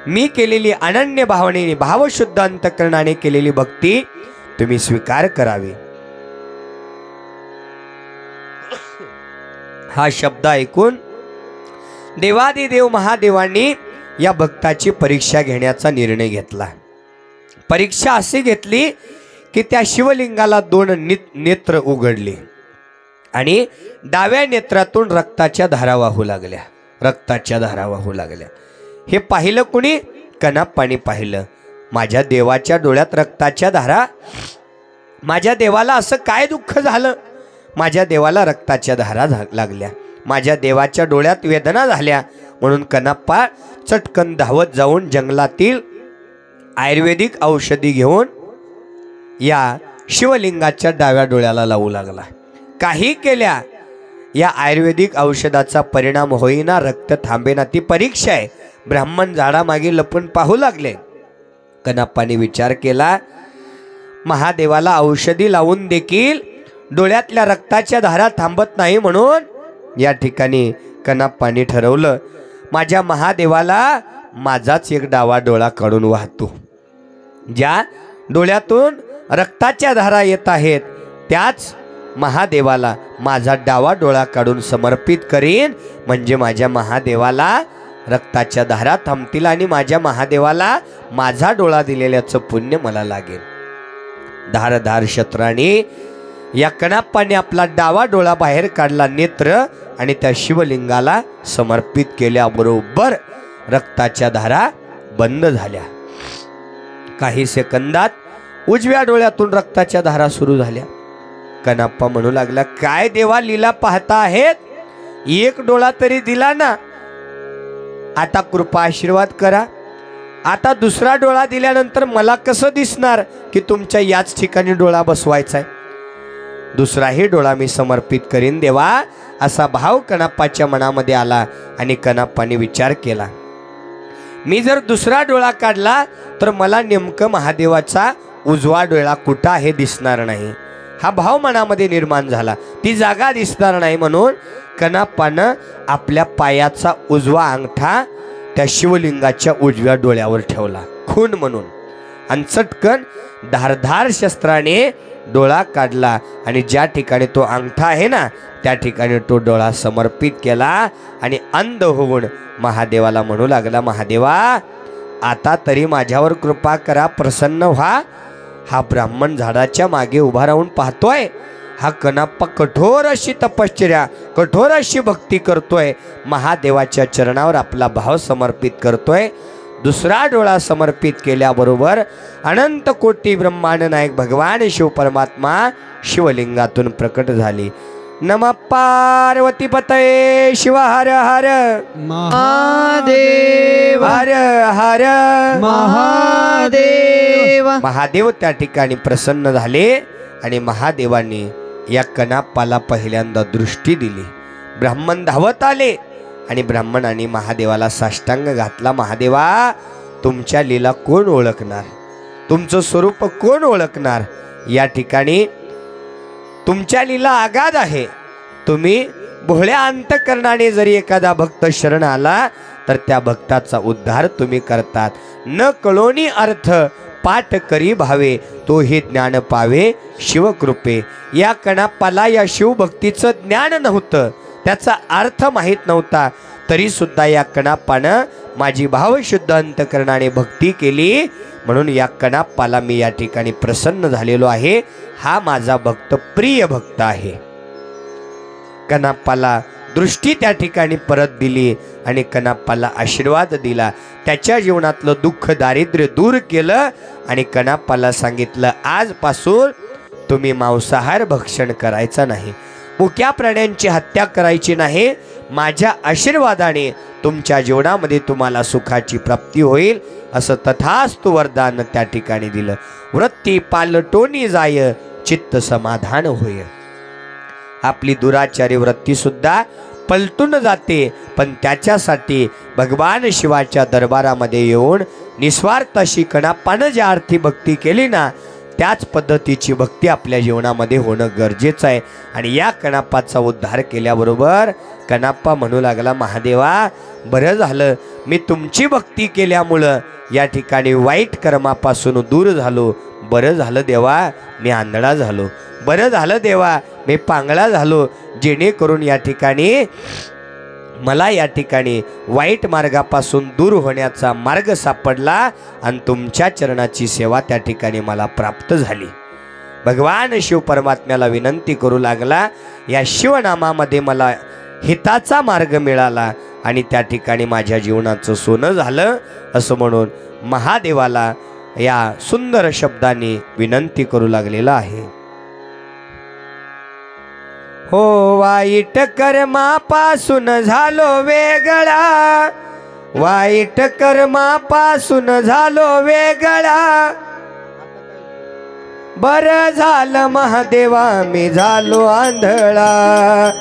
मी केलेली अनन्य भावनेने भावशुद्ध अंतकरणाने केलेली भक्ती तुम्ही स्वीकार करावी. हा शब्द ऐकून देवादिदेव महादेवांनी या भक्ताची परीक्षा घेण्याचा निर्णय घेतला. परीक्षा अशी घेतली की त्या शिवलिंगाला 2 नेत्र उघडले आणि डाव्या नेत्रातून रक्ताच्या धारा वाहू लागल्या. रक्ताच्या धारा वाहू लागल्या. हे पाहिलं कुणी? कणाप्पाने पाहिलं. माझ्या देवाच्या डोळ्यात रक्ताच्या धारा, माझ्या देवाला असं काय दुःख झालं? माझ्या देवाला रक्ताच्या धारा लागल्या, माझ्या देवाच्या डोळ्यात वेदना झाल्या. म्हणून कणाप्पा चटकन धावत जाऊन जंगलातील आयुर्वेदिक औषधी घेऊन या शिवलिंगाच्या डाव्या डोळ्याला लावू लागला. काही केल्या, या आयुर्वेदिक औषधाचा परिणाम होईना, रक्त थांबेना. ती परीक्षा आहे. ब्राह्मण झाडामागे लपून पाहू लागले. कणाप्पाने विचार केला, महादेवाला औषधी लावून देखील डोळ्यातल्या रक्ताच्या धारा थांबत नाही म्हणून या ठिकाणी कणाप्पाने ठरवलं, माझ्या महादेवाला माझाच एक डावा डोळा काढून वाहतो. ज्या डोळ्यातून रक्ताच्या धारा येत आहेत त्याच महादेवाला माझा डावा डोळा काढून समर्पित करीन. म्हणजे माझ्या महादेवाला रक्ताच्या धारा थांबतील आणि माझ्या महादेवाला माझा डोळा दिलेल्याचं पुण्य मला लागेल. धारधार शस्त्राने या कणाप्पाने आपला डावा डोळा बाहेर काढला, नेत्र, आणि त्या शिवलिंगाला समर्पित केल्याबरोबर रक्ताच्या धारा बंद झाल्या. काही सेकंदात उजव्या डोळ्यातून रक्ताच्या धारा सुरू झाल्या. कणाप्पा म्हणू लागला, काय देवा लीला पाहता आहेत, एक डोळा तरी दिला ना, आता कृपा आशीर्वाद करा. आता दुसरा डोळा दिल्यानंतर मला कसं दिसणार की तुमच्या याच ठिकाणी डोळा बसवायचा आहे? दुसराही डोळा मी समर्पित करीन देवा, असा भाव कणाप्पाच्या मनामध्ये आला आणि कणाप्पाने विचार केला, मी जर दुसरा डोळा काढला तर मला नेमकं महादेवाचा उजवा डोळा कुठं आहे दिसणार नाही. हा भाव मनामध्ये निर्माण झाला, ती जागा दिसणार नाही. म्हणून कणाप्पानं आपल्या पायाचा उजवा अंगठा त्या शिवलिंगाच्या उजव्या डोळ्यावर ठेवला खून म्हणून, आणि चटकन धारधार शस्त्राने डोळा काढला आणि ज्या ठिकाणी तो अंगठा आहे ना त्या ठिकाणी तो डोळा समर्पित केला आणि अंध होऊन महादेवाला म्हणू लागला, महादेवा आता तरी माझ्यावर कृपा करा, प्रसन्न व्हा. हा ब्राह्मण झाडाच्या मागे उभा राहून पाहतोय, हा कणाप्पा कठोर अशी तपश्चर्या, कठोर अशी भक्ती करतोय, महादेवाच्या चरणावर आपला भाव समर्पित करतोय. दुसरा डोळा समर्पित केल्याबरोबर अनंत कोटी ब्रह्मांड नायक भगवान शिव परमात्मा शिवलिंगातून प्रकट झाले. नमः पार्वती पतये शिव हर हर महादेव हर हर महादेव. महादेव त्या ठिकाणी प्रसन्न झाले आणि महादेवांनी या कणाप्पाला पहिल्यांदा दृष्टी दिली. ब्राह्मण धावत आले आणि ब्राह्मणाने महादेवाला साष्टांग घातला, महादेवा तुमच्या लीला कोण ओळखणार, तुमचं स्वरूप कोण ओळखणार? या ठिकाणी तुमच्या लीला आगाध आहे. तुम्ही भोळ्या अंतकरणाने जरी एखादा भक्त शरण आला तर त्या भक्ताचा उद्धार तुम्ही करतात. न कळोनी अर्थ पाठ करी भावे, तो हे ज्ञान पावे शिवकृपे. या कणाप्पाला या शिवभक्तीचं ज्ञान नव्हतं, त्याचा अर्थ माहीत नव्हता, तरी सुद्धा या कणाप्पानं माझी भावशुद्ध अंतकरणाने भक्ती केली, म्हणून या कणाप्पाला मी या ठिकाणी प्रसन्न झालेलो आहे. हा माझा भक्त प्रिय भक्त आहे. कणाप्पाला दृष्टी त्या ठिकाणी परत दिली आणि कणाप्पाला आशीर्वाद दिला. त्याच्या जीवनातलं दुःख दारिद्र्य दूर केलं आणि कणाप्पाला सांगितलं, आजपासून तुम्ही मांसाहार भक्षण करायचा नाही, मुक्या प्राण्यांची हत्या करायची नाही. माझ्या आशीर्वादाने तुमच्या जीवनामध्ये तुम्हाला सुखाची प्राप्ती होईल, असं तथास्तु वरदान त्या ठिकाणी दिलं. वृत्ती पालटोनी जाय चित्त समाधान होय. आपली दुराचारी वृत्ती सुद्धा पलटून जाते, पण त्याच्यासाठी भगवान शिवाच्या दरबारामध्ये येऊन निस्वार्थ अशी कणाप्पानं ज्या अर्थी भक्ती केली ना, त्याच पद्धतीची भक्ती आपल्या जीवनामध्ये होणं गरजेचं आहे. आणि या कणाप्पाचा उद्धार केल्याबरोबर कणाप्पा म्हणू लागला, महादेवा बरं झालं मी तुमची भक्ती केल्यामुळं या ठिकाणी वाईट कर्मापासून दूर झालो. बरं झालं देवा मी आंधळा झालो, बरं झालं देवा मी पांगळा झालो, जेणेकरून या ठिकाणी मला या ठिकाणी वाईट मार्गापासून दूर होण्याचा मार्ग सापडला आणि तुमच्या चरणाची सेवा त्या ठिकाणी मला प्राप्त झाली. भगवान शिव परमात्म्याला विनंती करू लागला, या शिवनामामध्ये मला हिताचा मार्ग मिळाला आणि त्या ठिकाणी माझ्या जीवनाचं सोनं झालं, असं म्हणून महादेवाला या सुंदर शब्दाने विनंती करू लागलेला आहे. हो वाईट कर्मापासून झालो वेगळा, वाईट कर्मापासून झालो वेगळा, बरं झालं महादेवा मी झालो आंधळा,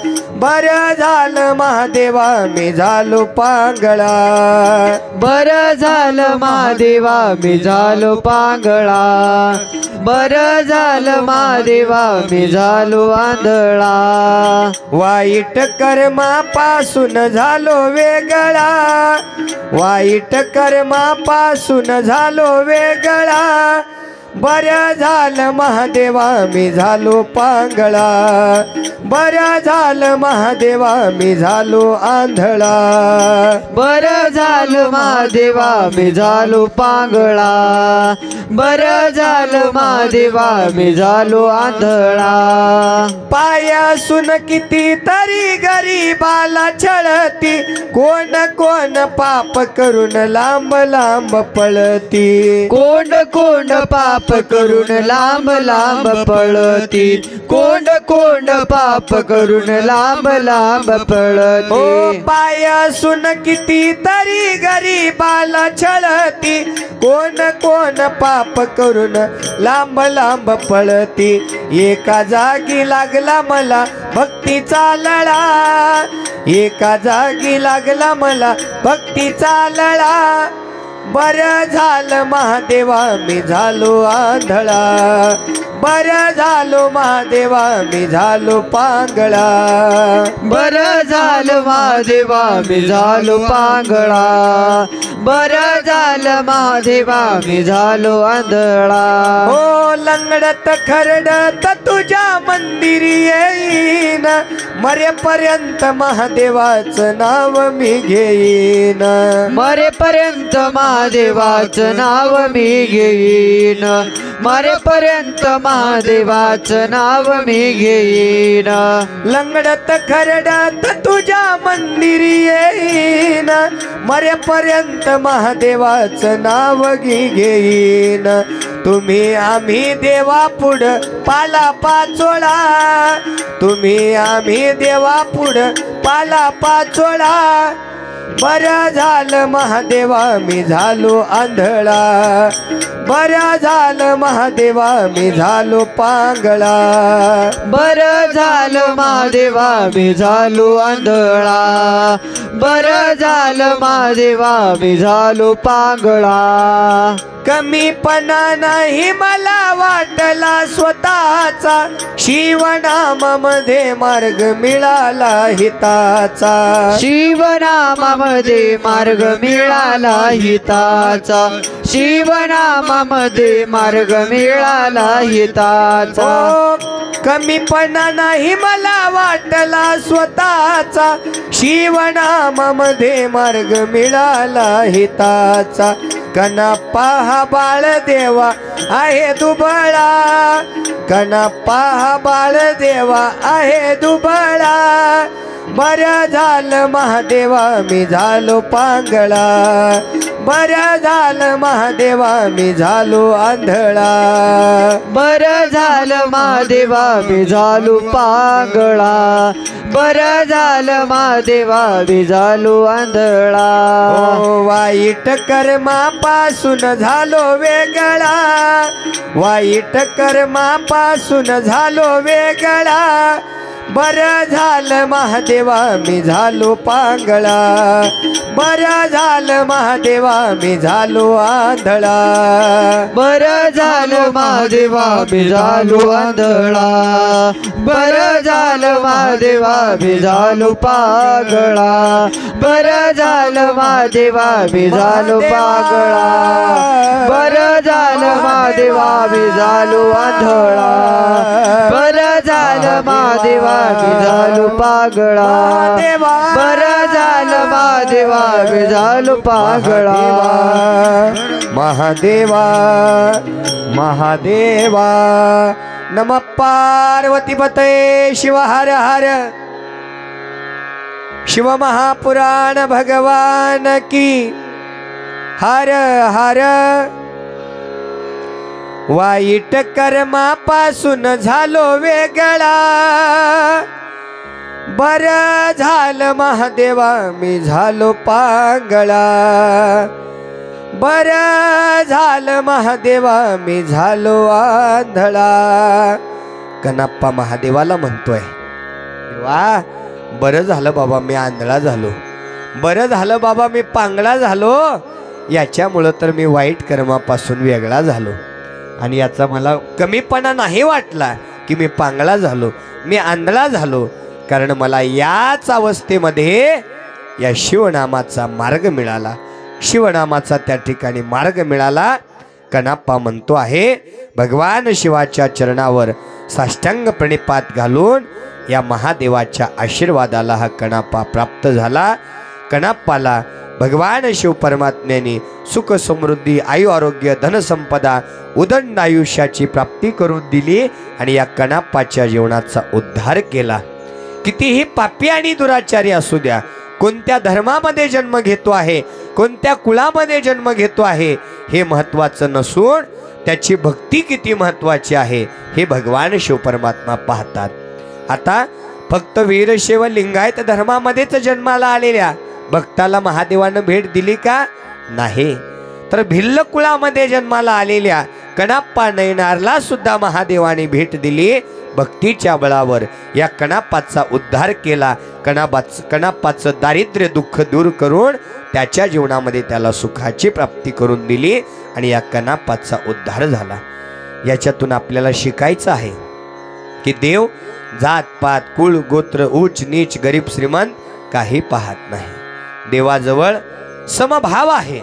बरं झालं महादेवा मी झालो पांगळा, बरं झालं महादेवा मी झालो पांगळा, बरं झालं महादेवा मी झालो आंधळा. वाईट कर्मापासून झालो वेगळा, वाईट कर्मापासून झालो वेगळा, बरं झालं महादेवा मी झालो पांगळा, बरं झालं महादेवा मी झालो आंधळा, बरं झालं महादेवा मी झालो पांगळा, बरं झालं महादेवा मी झालो आंधळा. पायासून किती तरी गरीबाला छळती, कोण कोण पाप करून लांब लांब पळती, कोण कोण पाप करून लांब लांब पळती, कोंड कोंड पाप करून लांब लांब ओ पळती पाय असून किती तरी गरीबाला छळती कोण कोण पाप करून लांब लांब पळती एका जागी लागला मला भक्तीचा लळा एका जागी लागला मला भक्तीचा लळा बरं झालं महादेवा मी झालो आंधळा बरं झालो महादेवा मी झालो पांगळा बरं झालं महादेवा मी झालो पांगळा बरं झालं महादेवा मी झालो आंधळा हो लंगडत खरडत तुझ्या मंदिरी येईन मरेपर्यंत महादेवाचं नाव मी घेईन मरेपर्यंत महादेवाचं नाव मी घेईन मरेपर्यंत महादेवाचं नाव मी घेईन लंगडत खरडत तुझ्या मंदिरी येईन मरेपर्यंत महादेवाचं नाव घेईन तुम्ही आम्ही देवा पुढं पाला पाचोळा तुम्ही आम्ही देवा पुढं पाला पाचोळा बरं झालं महादेवा मी झालो आंधळा बरं झालं महादेवा मी झालो पांगळा बरं झालं महादेवा मी झालो आंधळा बरं झालं महादेवा मी झालो पांगळा कमीपणा नाही मला वाटला स्वतःचा शिवनामामध्ये मार्ग मिळाला हिताचा शिवनामामध्ये मार्ग मिळाला हिताचा शिवनामामध्ये मार्ग मिळाला हिताचा कमीपणा नाही मला वाटला स्वतःचा शिवनामामध्ये मार्ग मिळाला हिताचा कनाप्पा हा बाळ देवा आहे दुबळा कनाप्पा हा बाळ देवा आहे दुबळा बरं झालं महादेवा मी झालो पांगळा बरं झालं महादेवा मी झालो आंधळा बरं झालं महादेवा मी झालो पांगळा बरं झालं महादेवा मी झालो आंधळा वाईट कर्मापासून झालो वेगळा वाईट कर्मापासून झालो वेगळा बरं झालं महादेवा मी झालो पांगळा बरं झालं महादेवा मी झालो आंधळा बरं झालं महादेवा मी झालो आंधळा बरं झालं महादेवा मी झालो पांगळा बरं झालं महादेवा मी झालो पांगळा बरं झालं महादेवा मी झालो आंधळा बरं झालं महादेवा मी झालो पागळा बरं झालं महादेवा मी झालो पागळा महादेवा महादेवा नमः पार्वतीपते शिव हर हर शिव महापुराण भगवान की हर हर वाईट कर्मापासून झालो वेगळा बरं झालं महादेवा मी झालो पांगळा बरं झालं महादेवा मी झालो आंधळा कनाप्पा महादेवाला म्हणतोय देवा बरं झालं बाबा मी आंधळा झालो बरं झालं बाबा मी पांगळा झालो याच्यामुळं तर मी वाईट कर्मापासून वेगळा झालो आणि याचा मला कमीपणा नाही वाटला की मी पांगळा झालो मी आंधळा झालो कारण मला याच अवस्थेमध्ये या शिवनामाचा मार्ग मिळाला शिवनामाचा त्या ठिकाणी मार्ग मिळाला कनाप्पा म्हणतो आहे भगवान शिवाच्या चरणावर साष्टांग प्रणिपात घालून या महादेवाच्या आशीर्वादाला हा कनाप्पा प्राप्त झाला कनाप्पाला भगवान शिव परमात्म्याने सुख समृद्धी आयु आरोग्य धनसंपदा उदंड आयुष्याची प्राप्ती करून दिली आणि या कनाप्पाच्या जीवनाचा उद्धार केला कितीही पापी आणि दुराचारी असू द्या कोणत्या धर्मामध्ये जन्म घेतो आहे कोणत्या कुळामध्ये जन्म घेतो आहे हे महत्त्वाचं नसून त्याची भक्ती किती महत्त्वाची आहे हे भगवान शिवपरमात्मा पाहतात. आता फक्त वीरशैव लिंगायत धर्मामध्येच जन्माला आलेल्या भक्ताला महादेवानं भेट दिली का? नाही. तर भिल्ल कुळामध्ये जन्माला आलेल्या कणाप्पा नयनारला सुद्धा महादेवाने भेट दिली. भक्तीच्या बळावर या कणाप्पाचा उद्धार केला. कणाप्पाचं दारिद्र्य दुःख दूर करून त्याच्या जीवनामध्ये त्याला सुखाची प्राप्ती करून दिली आणि या कणाप्पाचा उद्धार झाला. याच्यातून आपल्याला शिकायचं आहे की देव जात पात कुळ गोत्र उच्च नीच गरीब श्रीमंत काही पाहत नाही. देवाजवळ समभाव आहे.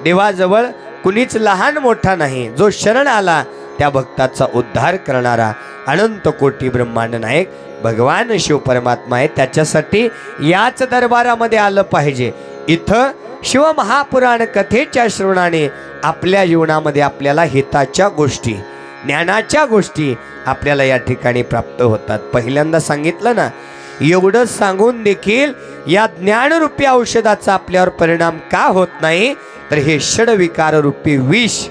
देवाजवळ कुणीच लहान मोठा नाही. जो शरण आला त्या भक्ताचा उद्धार करणारा अनंत कोटी ब्रह्मांड नायक भगवान शिवपरमात्मा आहे. त्याच्यासाठी याच दरबारामध्ये आलं पाहिजे. इथं शिवमहापुराण कथेच्या श्रवणाने आपल्या जीवनामध्ये आपल्याला हिताच्या गोष्टी ज्ञानाच्या गोष्टी आपल्याला या ठिकाणी प्राप्त होतात. पहिल्यांदा सांगितलं ना, एवढं सांगून देखील या ज्ञानरूपी औषधाचा आपल्यावर परिणाम का होत नाही, तर हे षडविकार रूपी विष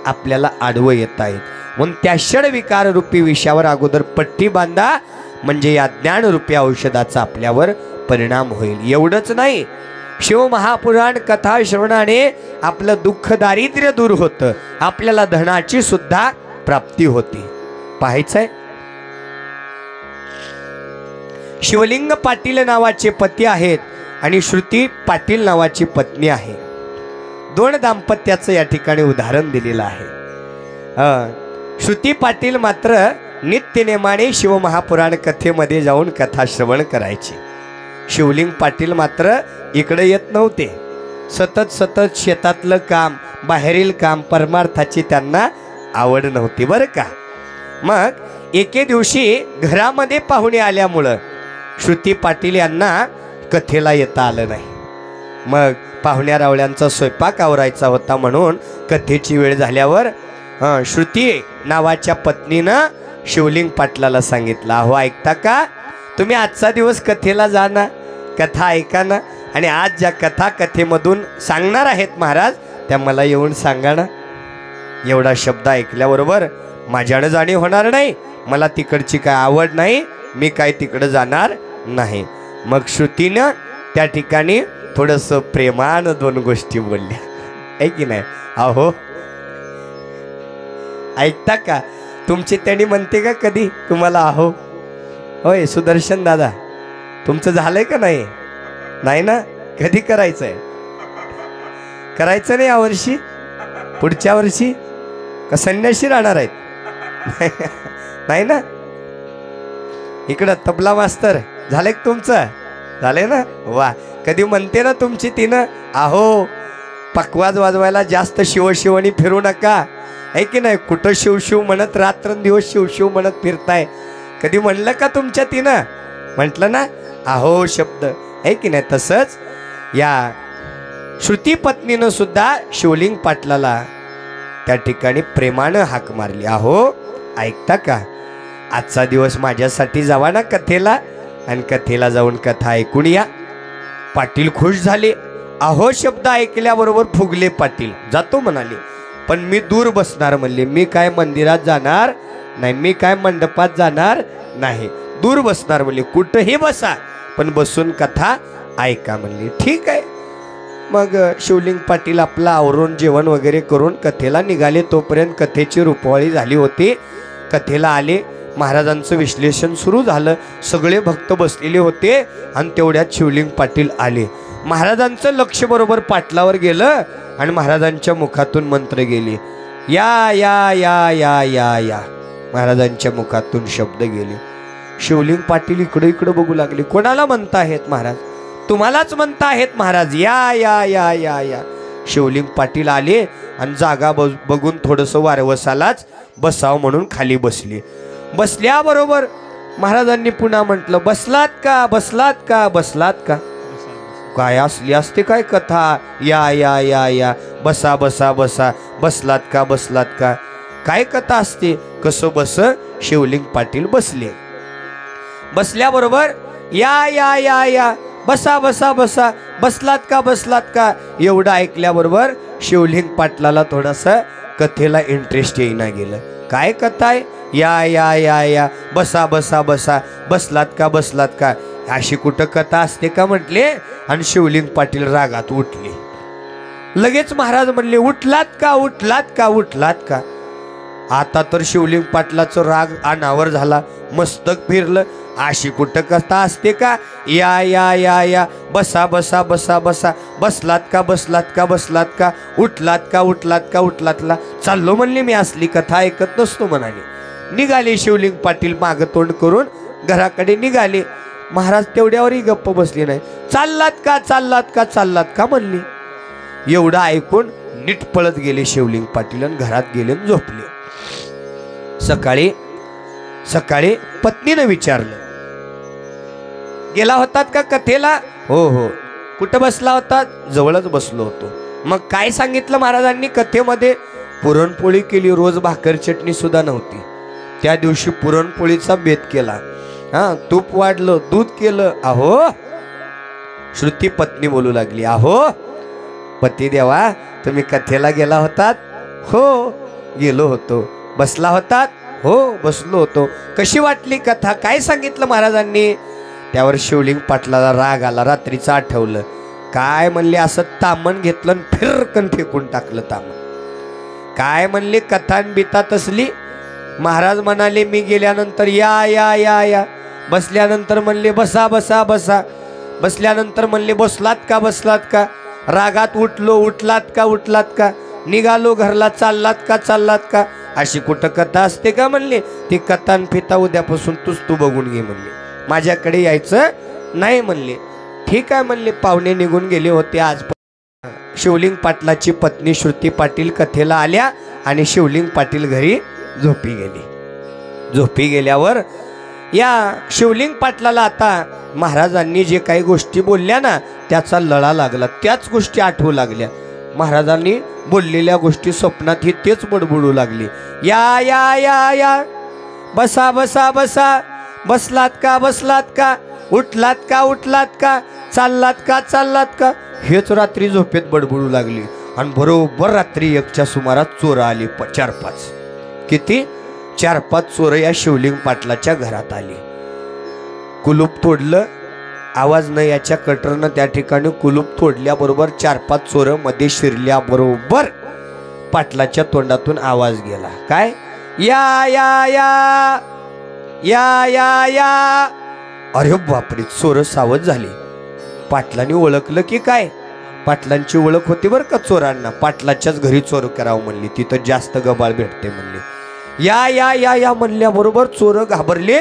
आपल्याला आडवं येत आहेत. म्हणून त्या षडविकार रूपी विषावर अगोदर पट्टी बांधा, म्हणजे या ज्ञानरूपी औषधाचा आपल्यावर परिणाम होईल. एवढंच नाही, शिवमहापुराण कथा श्रवणाने आपलं दुःख दारिद्र्य दूर होतं, आपल्याला धनाची सुद्धा प्राप्ती होती. पाहायचंय, शिवलिंग पाटील नावाचे पती आहेत आणि श्रुती पाटील नावाची पत्नी आहे. दोन दाम्पत्याचं या ठिकाणी उदाहरण दिलेलं आहे. श्रुती पाटील मात्र नित्यनेमाने शिवमहापुराण कथेमध्ये जाऊन कथा श्रवण करायची. शिवलिंग पाटील मात्र इकडे येत नव्हते. सतत शेतातलं काम, बाहेरील काम, परमार्थाची त्यांना आवड नव्हती बरं का. मग एके दिवशी घरामध्ये पाहुणे आल्यामुळं श्रुती पाटील यांना कथेला येता आलं नाही. मग पाहुण्या रावळ्यांचा स्वयंपाक आवरायचा होता म्हणून कथेची वेळ झाल्यावर श्रुती नावाच्या पत्नीनं शिवलिंग पाटलाला सांगितलं, अहो ऐकता का, तुम्ही आजचा दिवस कथेला जा ना, कथा ऐका ना, आणि आज ज्या कथा कथेमधून सांगणार आहेत महाराज त्या मला येऊन सांगा ना. एवढा शब्द ऐकल्याबरोबर माझ्यानं जाणीव होणार नाही, मला तिकडची काय आवड नाही, मी काय तिकडं जाणार नाही. मग श्रुतीनं त्या ठिकाणी थोडंसं प्रेमानं दोन गोष्टी बोलल्या, आहे की नाही. अहो ऐकता का, तुमची त्यांनी म्हणते का कधी तुम्हाला अहो? होय सुदर्शन दादा, तुमचं झालंय का नाही? नाही ना, कधी करायचंय? करायचं नाही यावर्षी, पुढच्या वर्षी का संन्याशी राहणार आहेत? नाही ना. इकडं तबला मास्तर झालंय तुमचं? झालंय ना, वा. कधी म्हणते ना तुमची तिनं, अहो पकवाज वाजवायला जास्त शिवशिवणी फिरू नका, आहे की नाही. कुठं शिवशिव म्हणत रात्रंदिवस शिवशिव म्हणत फिरताय, कधी म्हणलं का तुमच्या तिनं? म्हटलं ना अहो शब्द, आहे की नाही. तसंच या श्रुती पत्नीनं सुद्धा शिवलिंग पाटलाला त्या ठिकाणी प्रेमानं हाक मारली, अहो ऐकता का, आजचा दिवस माझ्यासाठी जावा ना कथेला, आणि कथेला जाऊन कथा ऐकून या. पाटील खुश झाले. अहो शब्द ऐकल्याबरोबर फुगले पाटील. जातो म्हणाले, पण मी दूर बसणार म्हणले. मी काय मंदिरात जाणार नाही, मी काय मंडपात जाणार नाही, दूर बसणार म्हणले. कुठंही बसा पण बसून कथा ऐका म्हणले. ठीक आहे. मग शिवलिंग पाटील आपला आवरून जेवण वगैरे करून कथेला निघाले. तोपर्यंत कथेची रुपवाळी झाली होती. कथेला आले, महाराजांचं विश्लेषण सुरू झालं. सगळे भक्त बसलेले होते आणि तेवढ्यात शिवलिंग पाटील आले. महाराजांचं लक्ष बरोबर पाटलावर गेलं आणि महाराजांच्या मुखातून मंत्र गेले, या या या या या या. महाराजांच्या मुखातून शब्द गेले. शिवलिंग पाटील इकडं इकडं बघू लागले. कोणाला म्हणता आहेत महाराज? तुम्हालाच म्हणता आहेत महाराज, या या या या या. शिवलिंग पाटील आले आणि जागा बघून थोडंसं वारवसालाच बसाव म्हणून खाली बसले. बसल्याबरोबर महाराजांनी पुन्हा म्हटलं, बसलात का, बसलात का, बसलात का. काय असली असते काय कथा, या या या या, बसा बसा बसा, बसलात का, बसलात का, काय कथा असते. कसं बस. शिवलिंग पाटील बसले. बसल्याबरोबर या या या या, बसा बसा बसा, बसलात का, बसलात का. एवढं ऐकल्याबरोबर शिवलिंग पाटलाला थोडंसं कथेला इंटरेस्ट येईना गेलं. काय कथा आहे, या या या या बसा बसा बसा, बसलात का बसलात का, अशी कुठं कथा असते का म्हटले. आणि शिवलिंग पाटील रागात उठले. लगेच महाराज म्हणले उठलात का उठलात का उठलात का. आता तर शिवलिंग पाटलाचं राग अनावर झाला, मस्तक फिरलं. अशी कुठं कथा असते का, या या या या बसा बसा बसा बसा, बसलात का बसलात का बसलात का, उठलात का उठलात का उठलातला. चाललो म्हणले मी, असली कथा ऐकत नसतो म्हणाले. निघाले शिवलिंग पाटील मागं तोंड करून घराकडे निघाले. महाराज तेवढ्यावरही गप्प बसले नाही. चाललात का चाललात का चाललात का म्हणले. एवढं ऐकून नीट पळत गेले शिवलिंग पाटील आणि घरात गेले आणि झोपले. सकाळी सकाळी पत्नीनं विचारलं, गेला होतात का कथेला. हो हो. कुठं बसला होता. जवळच बसलो होतो. मग काय सांगितलं महाराजांनी कथेमध्ये. पुरणपोळी केली, रोज भाकर चटणी सुद्धा नव्हती. त्या दिवशी पुरणपोळीचा बेत केला. तूप वाढलं, दूध केलं. अहो, श्रुती पत्नी बोलू लागली, अहो पती देवा, तुम्ही कथेला गेला होतात. हो गेलो होतो. बसला होतात. हो बसलो होतो. कशी वाटली कथा, काय सांगितलं महाराजांनी. त्यावर शिवलिंग पाटलाला राग आला. रात्रीचं आठवलं. काय म्हणले, असं तामण घेतलं आणि फिरकन फेकून टाकलं तामण. काय म्हणले, कथान बिता तसली. महाराज म्हणाले मी गेल्यानंतर या या या या, बसल्यानंतर म्हणले बसा बसा बसा, बसल्यानंतर म्हणले बसलात का बसलात का. रागात उठलो, उठलात का उठलात का. निघालो घरला, चाललात का चाललात का. अशी कुठं कथा असते का म्हणले. ती कथा फिता उद्यापासून तू बघून घे म्हणले, माझ्याकडे यायचं नाही म्हणले. ठीक आहे म्हणले. पाहुणे निघून गेले होते. आज शिवलिंग पाटलाची पत्नी श्रुती पाटील कथेला आल्या आणि शिवलिंग पाटील घरी झोपी गेली. झोपी गेल्यावर या शिवलिंग पाटलाला आता महाराजांनी जे काही गोष्टी बोलल्या ना, त्याचा लळा लागला. त्याच गोष्टी आठवू लागल्या. महाराजांनी बोललेल्या गोष्टी स्वप्नात ही तेच बडबडू लागली. या या या या बसा बसा बसा, बसलात का बसलात का, उठलात का उठलात का, चाललात का चाललात का. हेच रात्री झोपेत बडबडू लागली. आणि बरोबर रात्री 1च्या सुमारास चोर आली. 4-5 किती 4-5 चोर या शिवलिंग पाटलाच्या घरात आली. कुलूप तोडलं. आवाज न याच्या कटरनं त्या ठिकाणी कुलूप तोडल्याबरोबर 4-5 चोर मध्ये शिरल्याबरोबर पाटलाच्या तोंडातून आवाज गेला. काय, या या या या या या. अरे बापरे, चोर सावध झाले. पाटलांनी ओळखलं की काय. पाटलांची ओळख होती बरं का चोरांना. पाटलाच्याच घरी चोर करावं म्हणली, तिथं जास्त गबाळ भेटते म्हणले. या या या या म्हणल्याबरोबर चोर घाबरले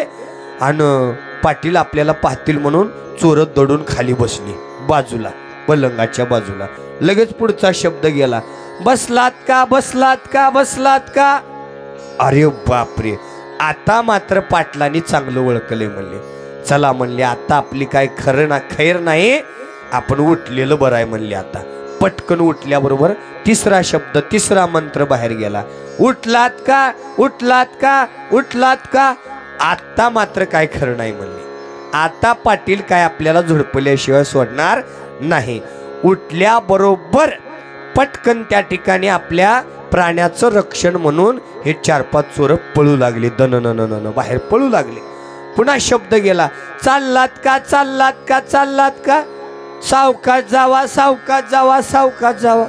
आणि पाटील आपल्याला पाहतील म्हणून चोर दडून खाली बसली बाजूला, पलंगाच्या बाजूला. लगेच पुढचा शब्द गेला, बसलात का बसलात का बसलात का. अरे बापरे, आता मात्र पाटलांनी चांगलं ओळखले म्हणले. चला म्हणले, आता आपली काय खैर नाही, आपण उठलेलं बरं आहे म्हणले. आता पटकन उठल्याबरोबर तिसरा शब्द, तिसरा मंत्र बाहेर गेला, उठलात का उठलात का उठलात का. आता मात्र काय खरं नाही म्हणले. आता पाटील काय आपल्याला झोडपल्याशिवाय सोडणार नाही. उठल्याबरोबर पटकन त्या ठिकाणी आपल्या प्राण्याचं रक्षण म्हणून हे 4-5 चोर पळू लागले. दन बाहेर पळू लागले. पुन्हा शब्द गेला, चाललात का चाललात का चाललात का, सावकाश जावा सावकाश जावा सावकाश जावा.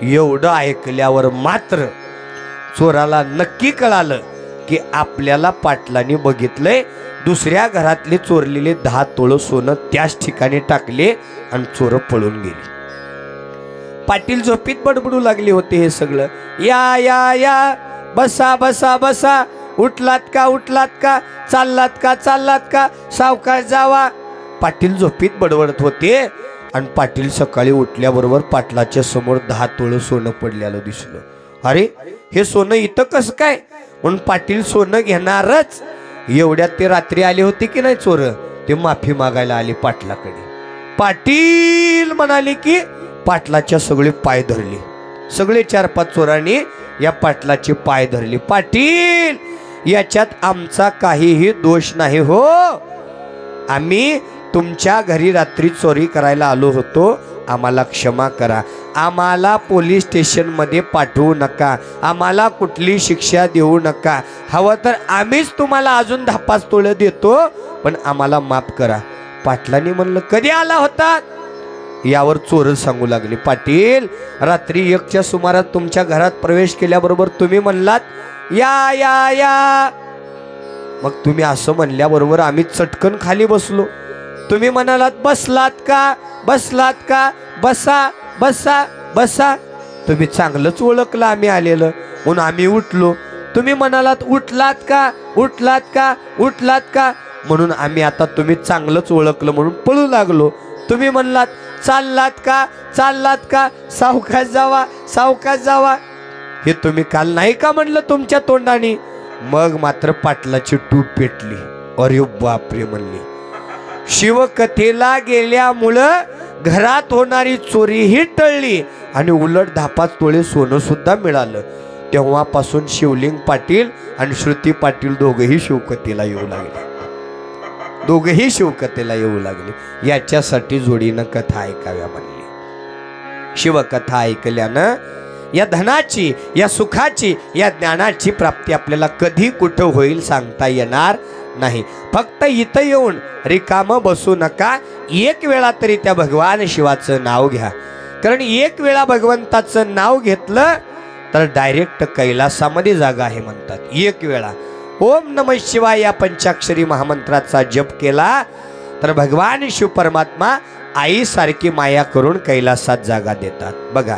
एवढं ऐकल्यावर मात्र चोराला नक्की कळालं की आपल्याला पाटलांनी बघितलंय. दुसऱ्या घरातले चोरलेले 10 तोळ सोनं त्याच ठिकाणी टाकले आणि चोर पळून गेले. पाटील झोपीत बडबडू लागले होते हे सगळं. या या या बसा बसा बसा, उठलात का उठलात का, चाललात का चाललात का, सावकाश जावा. पाटील झोपीत बडबडत होते आणि पाटील सकाळी उठल्याबरोबर पाटलाच्या समोर 10 तोळ सोनं पडलेलं दिसलं. अरे, हे सोनं इथं कसं काय म्हणून पाटील सोनं घेणारच. एवढ्यात ते रात्री आले होते की नाही चोर, ते माफी मागायला आले पाटलाकडे. पाटील म्हणाले की पाटलाच्या सगळे पाय धरले. सगळे 4-5 चोरांनी या पाटलाचे पाय धरले. पाटील, याच्यात आमचा काहीही दोष नाही हो. आम्ही तुमच्या घरी रात्री चोरी करायला आलो होतो. आम्हाला क्षमा करा, आम्हाला पोलीस स्टेशनमध्ये पाठवू नका, आम्हाला कुठली शिक्षा देऊ नका, हवं तर आम्हीच तुम्हाला अजून 10-5 तोळे देतो, पण आम्हाला माफ करा. पाटलांनी म्हणलं कधी आला होता? यावर चोर सांगू लागले, पाटील रात्री 1च्या सुमारास तुमच्या घरात प्रवेश केल्याबरोबर तुम्ही म्हणलात या या या. मग तुम्ही असं म्हणल्याबरोबर आम्ही चटकन खाली बसलो. तुम्ही म्हणालात बसलात का, बसलात का, बसा बसा बसा. तुम्ही चांगलंच ओळखलं आम्ही आलेलं म्हणून आम्ही उठलो. तुम्ही म्हणालात उठलात का, उठलात का, उठलात का, म्हणून आम्ही आता तुम्ही चांगलंच ओळखलं म्हणून पळू लागलो. तुम्ही म्हणलात चाललात का, चाललात का, सावकाश जावा, सावकाश जावा. हे तुम्ही काल नाही का म्हणलं तुमच्या तोंडाने? मग मात्र पाटलाची टूप पेटली. अरे बापरे म्हणली, शिवकथेला गेल्यामुळं घरात होणारी चोरीही टळली आणि उलट 10-5 तोळे सोनं सुद्धा मिळालं. तेव्हापासून शिवलिंग पाटील आणि श्रुती पाटील दोघेही शिवकथेला येऊ लागले, दोघेही शिवकथेला येऊ लागले. याच्यासाठी जोडीनं कथा ऐकाव्या म्हणली. शिवकथा ऐकल्यानं या धनाची, या सुखाची, या ज्ञानाची प्राप्ती आपल्याला कधी कुठं होईल सांगता येणार नाही. फक्त इथं येऊन रिकामं बसू नका. एक वेळा तरी त्या भगवान शिवाचं नाव घ्या, कारण एक वेळा भगवंताचं नाव घेतलं तर डायरेक्ट कैलासामध्ये जागा आहे म्हणतात. एक वेळा ओम नमः शिवाय या पंचाक्षरी महामंत्राचा जप केला तर भगवान शिव परमात्मा आईसारखी माया करून कैलासात जागा देतात. बघा,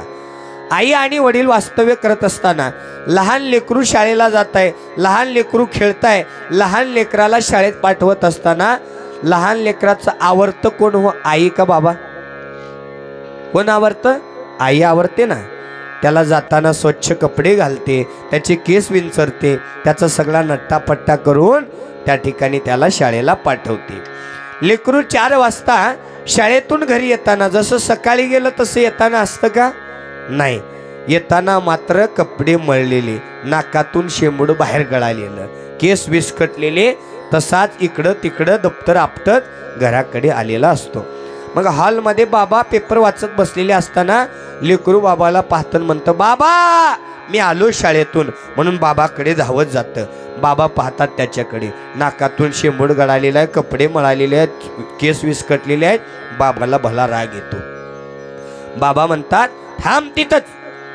आई आणि वडील वास्तव्य करत असताना लहान लेकरू शाळेला जात आहे, लहान लेकरू खेळताय, लहान लेकराला शाळेत पाठवत असताना लहान लेकराचं आवडतं कोण हो? आई का बाबा? कोण आवडतं? आई आवडते ना. त्याला जाताना स्वच्छ कपडे घालते, त्याचे केस विंचरते, त्याचा सगळा नट्टापट्टा करून त्या ठिकाणी त्याला शाळेला पाठवते. लेकरू 4 वाजता शाळेतून घरी येताना जसं सकाळी गेलं तसं येताना असतं का? नाही. येताना मात्र कपडे मळलेले, नाकातून शेंबूड बाहेर गळालेलं, केस विस्कटलेले, तसाच इकडं तिकडं दप्तर आपटत घराकडे आलेला असतो. मग हॉलमध्ये बाबा पेपर वाचत बसलेले असताना लेकरू बाबाला पाहतन म्हणतं, बाबा मी आलो शाळेतून, म्हणून बाबाकडे धावत जातं. बाबा पाहतात त्याच्याकडे, नाकातून शेंबूड गळालेला आहे, कपडे मळालेले आहेत, केस विस्कटलेले आहेत. बाबाला भला राग येतो. बाबा म्हणतात, थांब तिथंच,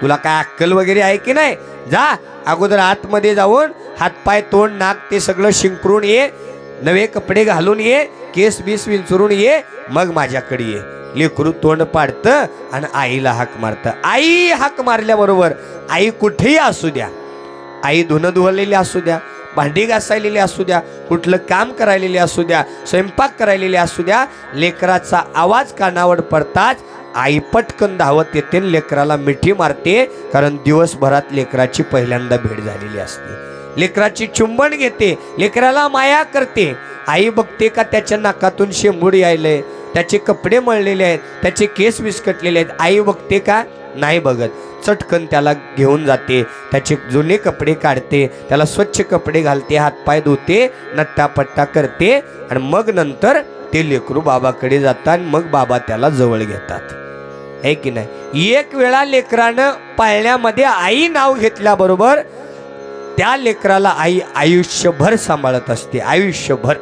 तुला काय अक्कल वगैरे आहे की नाही? जा अगोदर आतमध्ये जाऊन हातपाय तोंड नाक ते सगळं शिंकरून ये, नवे कपडे घालून ये, केस बीस विंचरून ये, मग माझ्याकडे ये. लेकरू तोंड पाडतं आणि आईला हाक मारतं. आई हाक मारल्याबरोबर आई कुठेही असू द्या, आई धुणं धुवलेली असू द्या, भांडी घासायलेली असू द्या, कुठलं काम करायलेली असू द्या, स्वयंपाक करायलेली असू द्या, लेकराचा आवाज कानावर पडताच आई पटकन धावत येते, लेकराला मिठी मारते, कारण दिवसभरात लेकराची पहिल्यांदा भेट झालेली असते. लेकराची चुंबन घेते, लेकराला माया करते. आई बघते का त्याच्या नाकातून शेंबूड यायलंय, त्याचे कपडे मळलेले आहेत, त्याचे केस विस्कटलेले आहेत. आई बघते का? नाही बघत. चटकन त्याला घेऊन जाते, त्याचे जुने कपडे काढते, त्याला स्वच्छ कपडे घालते, हातपाय धुते, नट्टापट्टा करते आणि मग नंतर ते लेकरू बाबाकडे जातात. मग बाबा त्याला जवळ घेतात, आहे की नाही? एक वेळा लेकरानं पाळण्यामध्ये आई नाव घेतल्याबरोबर त्या लेकराला आई आयुष्यभर सांभाळत असते. आयुष्यभर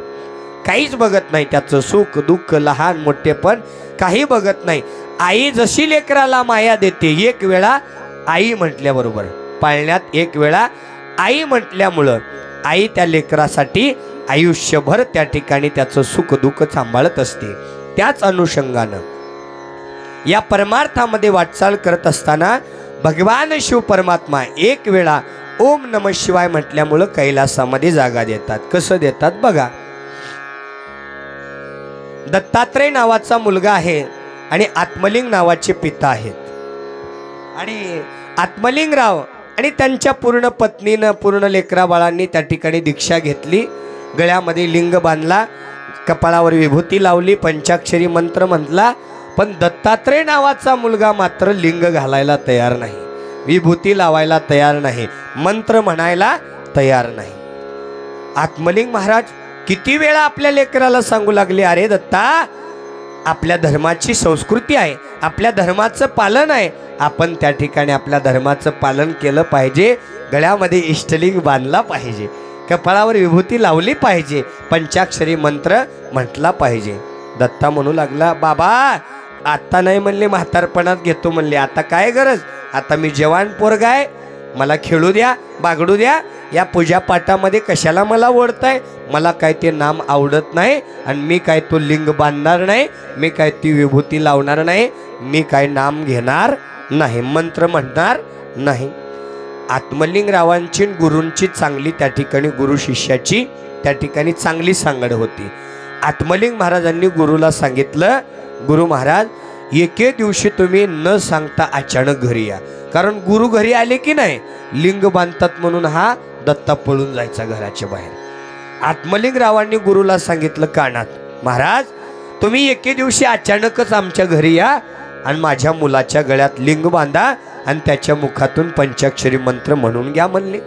काहीच बघत नाही, त्याचं सुख दुःख लहान मोठेपण काही बघत नाही. आई जशी लेकराला माया देते, एक वेळा आई म्हटल्याबरोबर पाळण्यात एक वेळा आई म्हटल्यामुळं आई त्या लेकरासाठी आयुष्यभर त्या ठिकाणी त्याचं सुख दुःख सांभाळत असते. त्याच अनुषंगानं या परमार्थामध्ये वाटचाल करत असताना भगवान शिव परमात्मा एक वेळा ओम नमः शिवाय म्हटल्यामुळं कैलासामध्ये जागा देतात. कसं देतात बघा. दत्तात्रय नावाचा मुलगा आहे आणि आत्मलिंग नावाचे पिता आहेत. आणि आत्मलिंगराव आणि त्यांच्या पूर्ण पत्नीनं पूर्ण लेकरा बाळांनी त्या ठिकाणी दीक्षा घेतली, गळ्यामध्ये लिंग बांधला, कपाळावर विभूती लावली, पंचाक्षरी मंत्र म्हटला. पण दत्तात्रय नावाचा मुलगा मात्र लिंग घालायला तयार नाही, विभूती लावायला तयार नाही, मंत्र म्हणायला तयार नाही. आत्मलिंग महाराज किती वेळा आपल्या लेकराला सांगू लागले, अरे दत्ता आपल्या धर्माची संस्कृती आहे, आपल्या धर्माचं पालन आहे. आपण त्या ठिकाणी आपल्या धर्माचं पालन केलं पाहिजे. गळ्यामध्ये इष्टलिंग बांधला पाहिजे, कपाळावर विभूती लावली पाहिजे, पंचाक्षरी मंत्र म्हटला पाहिजे. दत्ता म्हणू लागला, बाबा आता नाही म्हणले, म्हातारपणात घेतो म्हणले. आता काय गरज, आता मी जवान पोरगा आहे, मला खेळू द्या, बागडू द्या. या पूजापाठामध्ये कशाला मला ओढताय? मला काय ते नाम आवडत नाही आणि मी काय तो लिंग बांधणार नाही, मी काय ती विभूती लावणार नाही, मी काय नाम घेणार नाही, मंत्र म्हणणार नाही. आत्मलिंगरावांची गुरूंची चांगली त्या ठिकाणी, गुरु शिष्याची त्या ठिकाणी चांगली सांगड होती. आत्मलिंग महाराजांनी गुरुला सांगितलं, गुरु महाराज एके दिवशी तुम्ही न सांगता अचानक घरी या. कारण गुरु घरी आले की नाही लिंग बांधतात म्हणून हा दत्ता पळून जायचा घराच्या बाहेर. आत्मलिंगरावांनी गुरुला सांगितलं कानात, महाराज तुम्ही एके दिवशी अचानकच आमच्या घरी या आणि माझ्या मुलाच्या गळ्यात लिंग बांधा आणि त्याच्या मुखातून पंचाक्षरी मंत्र म्हणून घ्या म्हणले.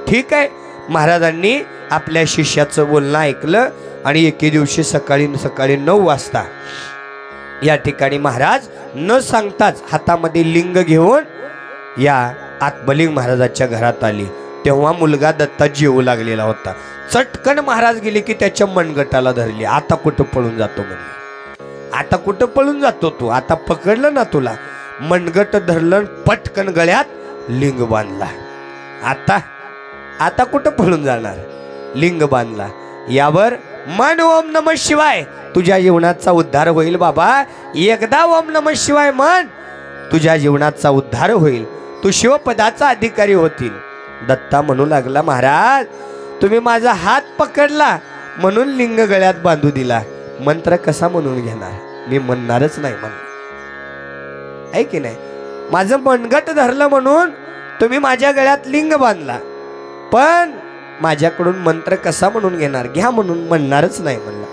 ठीक आहे. महाराजांनी आपल्या शिष्याचं बोलणं ऐकलं आणि एके दिवशी सकाळी 9 वाजता या ठिकाणी महाराज न सांगताच हातामध्ये लिंग घेऊन या आत्मलिंग महाराजाच्या घरात आली. तेव्हा मुलगा दत्ता जेवू लागलेला होता. चटकन महाराज गेले की त्याच्या मनगटाला धरली. आता कुठं पळून जातो म्हणले, आता कुठं पळून जातो तू, आता पकडलं ना तुला. मनगट धरलं, पटकन गळ्यात लिंग बांधला. आता कुठं पळून जाणार, लिंग बांधला. यावर मन ओम नमः शिवाय, तुझ्या जीवनाचा उद्धार होईल बाबा. एकदा ओम नमः शिवाय मन, तुझ्या जीवनाचा उद्धार होईल, तू शिवपदाचा अधिकारी होतील. दत्ता म्हणू लागला, महाराज तुम्ही माझा हात पकडला म्हणून लिंग गळ्यात बांधू दिला, मंत्र कसा म्हणून घेणार, मी म्हणणारच नाही म्हणून, आहे की नाही. माझं मनगट धरलं म्हणून तुम्ही माझ्या गळ्यात लिंग बांधला, पण माझ्याकडून मंत्र कसा म्हणून घेणार, घ्या म्हणून म्हणणारच नाही म्हणला.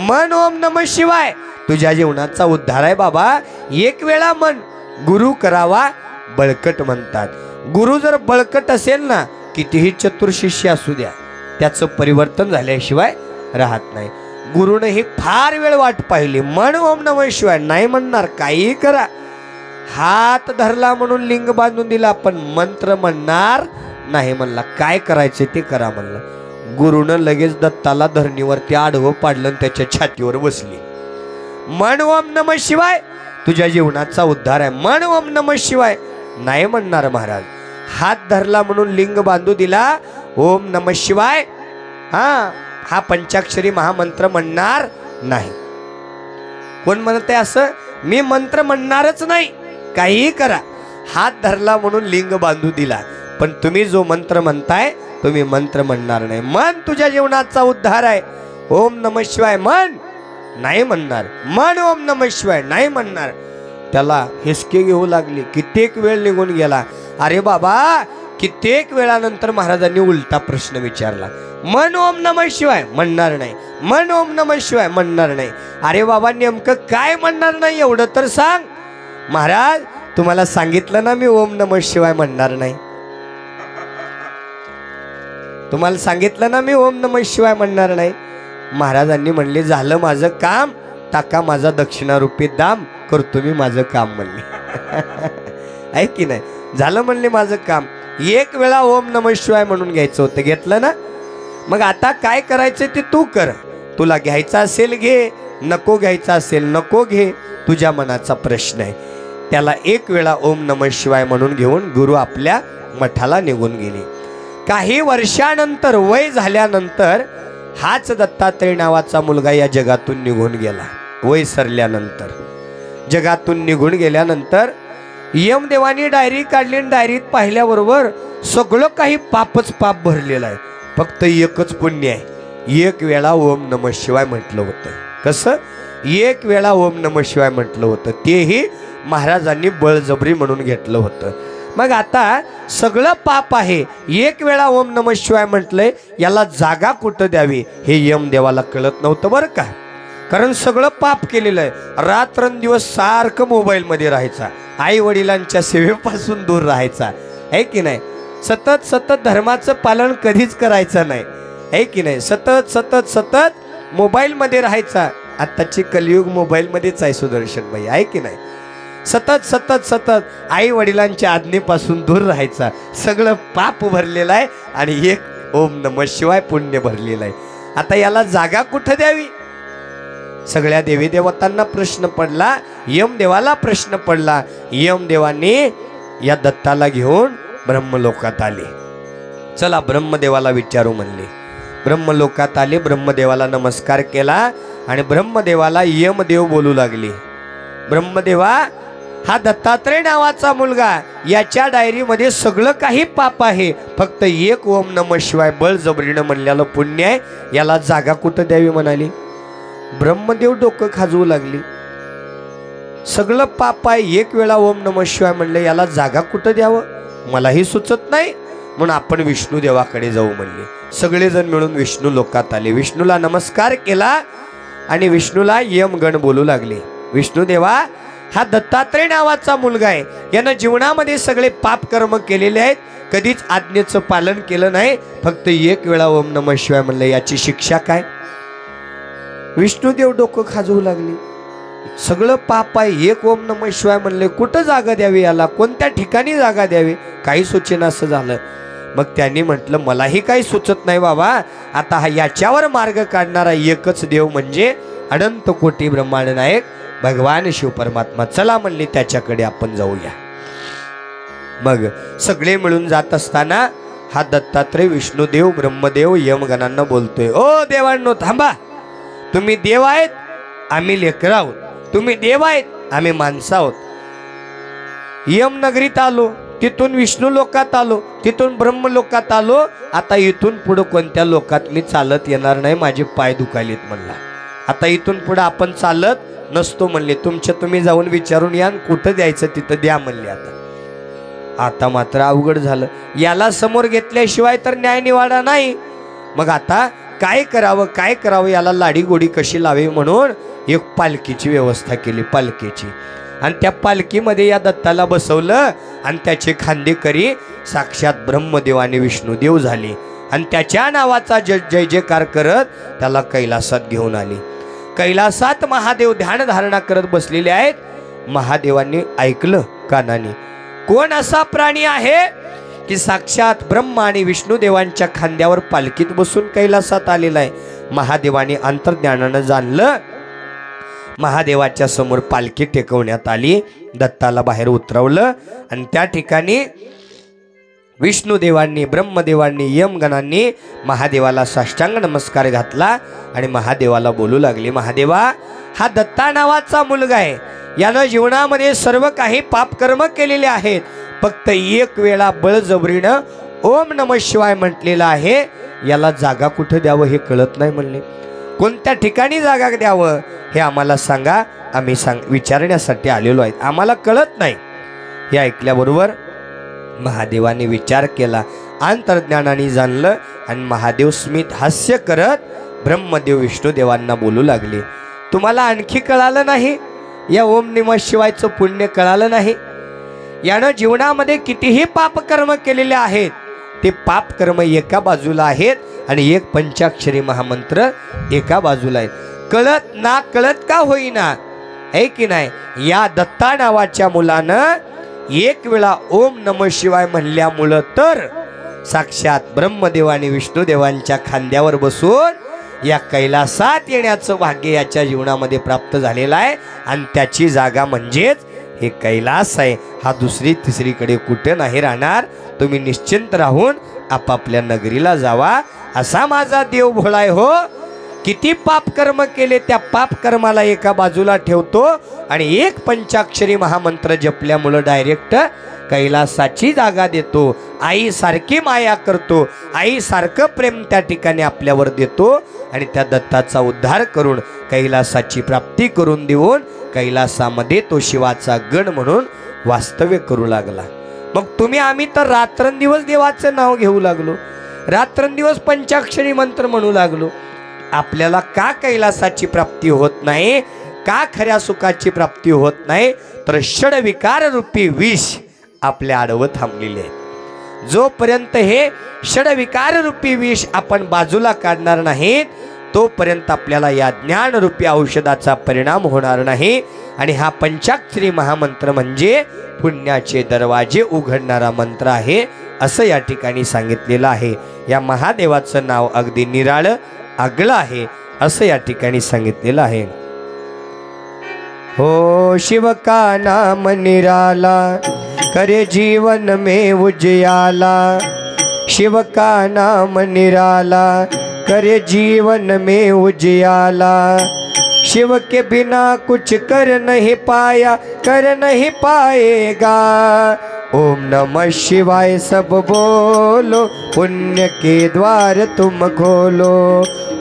मन ओम नमः शिवाय, तुझ्या जीवनाचा उद्धार आहे बाबा. एक वेळा मन गुरु करावा बळकट म्हणतात. गुरु जर बळकट असेल ना, कितीही चतुर शिष्य असू द्या, त्याचं परिवर्तन झाल्याशिवाय राहत नाही. गुरुने ही फार वेळ वाट पाहिली. मन ओम नमः शिवाय नाही म्हणणार, काही करा. हात धरला म्हणून लिंग बांधून दिला, पण मंत्र म्हणणार नाही म्हणला. काय करायचे ते करा म्हणलं. गुरुनं लगेच दत्ताला धरणीवरती आडवं पाडलं आणि त्याच्या छातीवर बसली. मन ओम नमः शिवाय, तुझ्या जीवनाचा उद्धार आहे. मन ओम नमः शिवाय नाही म्हणणार महाराज. हात धरला म्हणून लिंग बांधू दिला, ओम नमः शिवाय हा पंचाक्षरी महामंत्र म्हणणार नाही. कोण म्हणते असं, मी मंत्र म्हणणारच नाही, काहीही करा. हात धरला म्हणून लिंग बांधू दिला, पण तुम्ही जो मंत्र म्हणताय तुम्ही मंत्र म्हणणार नाही. मन तुझ्या जीवनाचा उद्धार आहे, ओम नमः शिवाय मन नाही म्हणणार. मन ओम नमः शिवाय नाही म्हणणार. त्याला हिसके घेऊ लागली. कित्येक वेळ निघून गेला. अरे बाबा, कित्येक वेळानंतर महाराजांनी उलटा प्रश्न विचारला. मन ओम नमः शिवाय म्हणणार नाही, मन ओम नमः शिवाय म्हणणार नाही. अरे बाबा, नेमकं काय म्हणणार नाही एवढं तर सांग. महाराज तुम्हाला सांगितलं ना मी ओम नमः शिवाय म्हणणार नाही, तुम्हाला सांगितलं ना मी ओम नमः शिवाय म्हणणार नाही. महाराजांनी म्हणले, झालं माझं काम, टाका माझा दक्षिणारूपी दाम, करतो मी माझं काम म्हणले. आहे की नाही, झालं म्हणले माझं काम. एक वेळा ओम नमः शिवाय म्हणून घ्यायचं होतं, घेतलं ना. मग आता काय करायचं ते तू कर. तुला घ्यायचं असेल घे, नको घ्यायचं असेल नको घे, तुझ्या मनाचा प्रश्न आहे. त्याला एक वेळा ओम नमः शिवाय म्हणून घेऊन गुरु आपल्या मठाला निघून गेले. काही वर्षानंतर, वय झाल्यानंतर, हाच दत्तात्रय नावाचा मुलगा या जगातून निघून गेला. वय सरल्यानंतर, जगातून निघून गेल्यानंतर यमदेवानी डायरी काढली. डायरीत पाहिल्याबरोबर सगळं काही पापच पाप भरलेलं आहे, फक्त एकच पुण्य आहे. एक वेळा ओम नमः शिवाय म्हटलं होतं. कसं? एक वेळा ओम नमः शिवाय म्हटलं होतं, तेही महाराजांनी बळजबरी म्हणून घेतलं होतं. मग आता सगळं पाप आहे, एक वेळा ओम नमः शिवाय म्हटलंय, याला जागा कुठं द्यावी हे यमदेवाला कळत नव्हतं बरं का. कारण सगळं पाप केलेलं आहे. रात्रंदिवस सारखं मोबाईलमध्ये राहायचा, आई वडिलांच्या सेवेपासून दूर राहायचा, आहे की नाही. सतत सतत धर्माचं पालन कधीच करायचं नाही, आहे की नाही. सतत सतत सतत मोबाईलमध्ये राहायचा, आत्ताची कलियुग मोबाईलमध्येच आहे सुदर्शन भाई, आहे की नाही? सतत सतत सतत आई वडिलांच्या आज्ञेपासून दूर राहायचा, सगळं पाप भरलेलं आहे आणि एक ओम नमः शिवाय पुण्य भरलेलं आहे. आता याला जागा कुठं द्यावी? सगळ्या देवी देवतांना प्रश्न पडला, यमदेवाला प्रश्न पडला. यमदेवाने या दत्ताला घेऊन ब्रह्मलोकात आले. चला ब्रह्मदेवाला विचारू म्हणले. ब्रह्मलोकात आले, ब्रह्मदेवाला नमस्कार केला आणि ब्रह्मदेवाला यमदेव बोलू लागले, ब्रह्मदेवा, हा दत्तात्रय नावाचा मुलगा, याच्या डायरीमध्ये सगळं काही पाप आहे, फक्त एक ओम नमः शिवाय बळजबरीनं म्हणलेलं पुण्य आहे, याला जागा कुठं द्यावी म्हणाली. ब्रह्मदेव डोकं खाजवू लागली. सगळं पाप आहे, एक वेळा ओम नमः शिवाय म्हणलं, याला जागा कुठं द्यावं मलाही सुचत नाही, म्हणून आपण विष्णू देवाकडे जाऊ म्हणले. सगळेजण मिळून विष्णू लोकात आले. विष्णूला नमस्कार केला आणि विष्णूला यमगण बोलू लागले, विष्णू देवा, हा दत्तात्रय नावाचा मुलगा आहे, यानं जीवनामध्ये सगळे पाप कर्म केलेले आहेत, कधीच आज्ञेचं पालन केलं नाही, फक्त एक वेळा ओम नमः शिवाय म्हणलं, याची शिक्षा काय? विष्णुदेव डोकं खाजवू लागले. सगळं पाप आहे, एक ओम नमः शिवाय म्हणले, कुठं जागा द्यावी याला, कोणत्या ठिकाणी जागा द्यावी, काही सूचना असं झालं. मग त्यांनी म्हटलं, मलाही काही सुचत नाही बाबा, आता हा याच्यावर मार्ग काढणारा एकच देव म्हणजे अनंत कोटी ब्रह्मांड नायक भगवान शिव परमात्मा. चला म्हणले त्याच्याकडे आपण जाऊया. मग सगळे मिळून जात असताना हा दत्तात्रय विष्णुदेव ब्रह्मदेव यमगणांना बोलतोय, ओ देवांनो थांबा, तुम्ही देव आहेत, आम्ही लेकर आहोत, तुम्ही देव आहेत, आम्ही माणसं आहोत. यमनगरीत आलो, तिथून विष्णू लोकात आलो, तिथून ब्रह्म लोकात आलो, आता इथून पुढे कोणत्या लोकात मी चालत येणार नाही, माझे पाय दुखायलेत म्हणला. आता इथून पुढे आपण चालत नसतो म्हणले, तुमच्या तुम्ही जाऊन विचारून या, कुठं द्यायचं तिथं द्या म्हणले. आता मात्र अवघड झालं, याला समोर घेतल्याशिवाय तर न्याय निवाडा नाही. मग आता काय करावं, काय करावं, याला लाडी गोडी कशी लावी म्हणून एक पालखीची व्यवस्था केली, पालखीची. आणि त्या पालखीमध्ये या दत्ताला बसवलं आणि त्याचे खांदेकरी साक्षात ब्रह्मदेव आणि विष्णुदेव झाले आणि त्याच्या नावाचा जय जयकार करत त्याला कैलासात घेऊन आले. कैलासात महादेव ध्यान धारणा करत बसलेले आहेत. महादेवांनी ऐकलं कानाने, कोण असा प्राणी आहे की साक्षात ब्रह्म आणि विष्णुदेवांच्या खांद्यावर पालखीत बसून कैलासात आलेला आहे. महादेवाने अंतर्ज्ञानानं जाणलं. महादेवाच्या समोर पालखी टेकवण्यात आली, दत्ताला बाहेर उतरवलं आणि त्या ठिकाणी विष्णुदेवांनी ब्रह्मदेवांनी यमगणांनी महादेवाला साष्टांग नमस्कार घातला आणि महादेवाला बोलू लागले, महादेवा, हा दत्ता नावाचा मुलगा आहे, यानं जीवनामध्ये सर्व काही पापकर्म केलेले आहेत, फक्त एक वेळा बळजबरीनं ओम नमः शिवाय म्हटलेलं आहे, याला जागा कुठं द्यावं हे कळत नाही म्हणले. कोणत्या ठिकाणी जागा द्यावं हे आम्हाला सांगा, आम्ही विचारण्यासाठी आलेलो आहे, आम्हाला कळत नाही. हे ऐकल्याबरोबर महादेवाने विचार केला, अंतर्ज्ञानाने जाणलं आणि महादेव स्मित हास्य करत ब्रह्मदेव विष्णुदेवांना बोलू लागले, तुम्हाला आणखी कळालं नाही, या ओम नमः शिवायचं पुण्य कळालं नाही? यानं जीवनामध्ये कितीही पापकर्म केलेले आहेत, ते पापकर्म एका बाजूला आहेत आणि एक पंचाक्षरी महामंत्र एका बाजूला आहे. कळत ना कळत का होईना, आहे की नाही? या दत्ता नावाच्या मुलानं एक वेळा ओम नमः शिवाय म्हणल्यामुळं तर साक्षात ब्रह्मदेव आणि विष्णुदेवांच्या खांद्यावर बसून या कैलासात येण्याचं भाग्य याच्या जीवनामध्ये प्राप्त झालेलं आहे आणि त्याची जागा म्हणजेच हे कैलास आहे. हा दुसरी तिसरीकडे कुठे नाही राहणार. तुम्ही निश्चिंत राहून आपापल्या नगरीला जावा. असा माझा देव भोळा आहे हो. किती पाप कर्म केले त्या पाप कर्माला एका बाजूला ठेवतो आणि एक पंचाक्षरी महामंत्र जपल्यामुळं डायरेक्ट कैलासाची जागा देतो. आई सारखी माया करतो, आई सारखं प्रेम त्या ठिकाणी आपल्यावर देतो आणि त्या दत्ताचा उद्धार करून कैलासाची प्राप्ती करून देऊन कैलासामध्ये तो शिवाचा गण म्हणून वास्तव्य करू लागला. मग तुम्ही आम्ही तर रात्रंदिवस देवाचं नाव घेऊ लागलो, रात्रंदिवस पंचाक्षरी मंत्र म्हणू लागलो. आपल्याला का कैलासाची प्राप्ती होत नाही, का खऱ्या सुखाची प्राप्ती होत नाही? तर षडविकार रूपी विष आपल्या आडवं थांबलेले आहे. जोपर्यंत हे षडविकार रूपी विष आपण बाजूला काढणार नाहीत तोपर्यंत आपल्याला या ज्ञानरूपी औषधाचा परिणाम होणार नाही। आणि हा पंचाक्षरी महामंत्र म्हणजे पुण्याचे दरवाजे उघडणारा मंत्र आहे असं या ठिकाणी सांगितलेलं आहे। या महादेवाचं नाव अगदी निराळं आगळं आहे असं या ठिकाणी सांगितलेलं आहे। हो शिव का नाम निराला करे जीवन में उजियाला, शिव का नाम निराला करे जीवन में उजियाला, शिव के बिना कुछ कर नहीं पाया कर नहीं पाएगा। ओम नमः शिवाय सब बोलो पुण्य के द्वार तुम खोलो,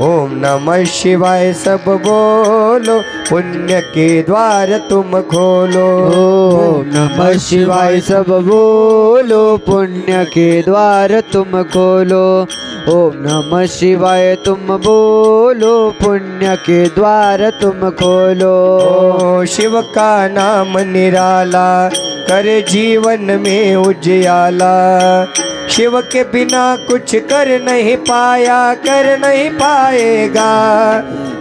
ओम नमः शिवाय सब बोलो पुण्य के द्वार तुम खोलो। ओम नमः शिवाय सब बोलो पुण्य के द्वार तुम खोलो, ओम नमः शिवाय तुम बोलो पुण्य के द्वार तुम खोलो। ओ शिव का नाम निराला करे जीवन में उजियाला, शिव के बिना कुछ कर नहीं पाया कर नहीं पाएगा।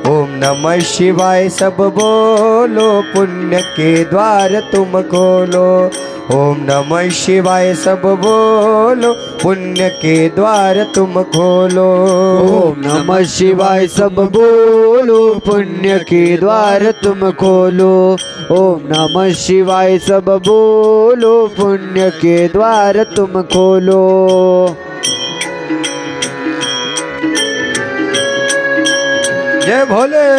ओम नमः शिवाय सब बोलो पुण्य के द्वार तुम खोलो, ओम नमः शिवाय सब बोलो पुण्य के द्वार तुम खोलो। ओम नमः शिवाय सब बोलो पुण्य के द्वार तुम खोलो, ओम नमः शिवाय सब बोलो पुण्य के द्वार तुम खोलो। जय भोले,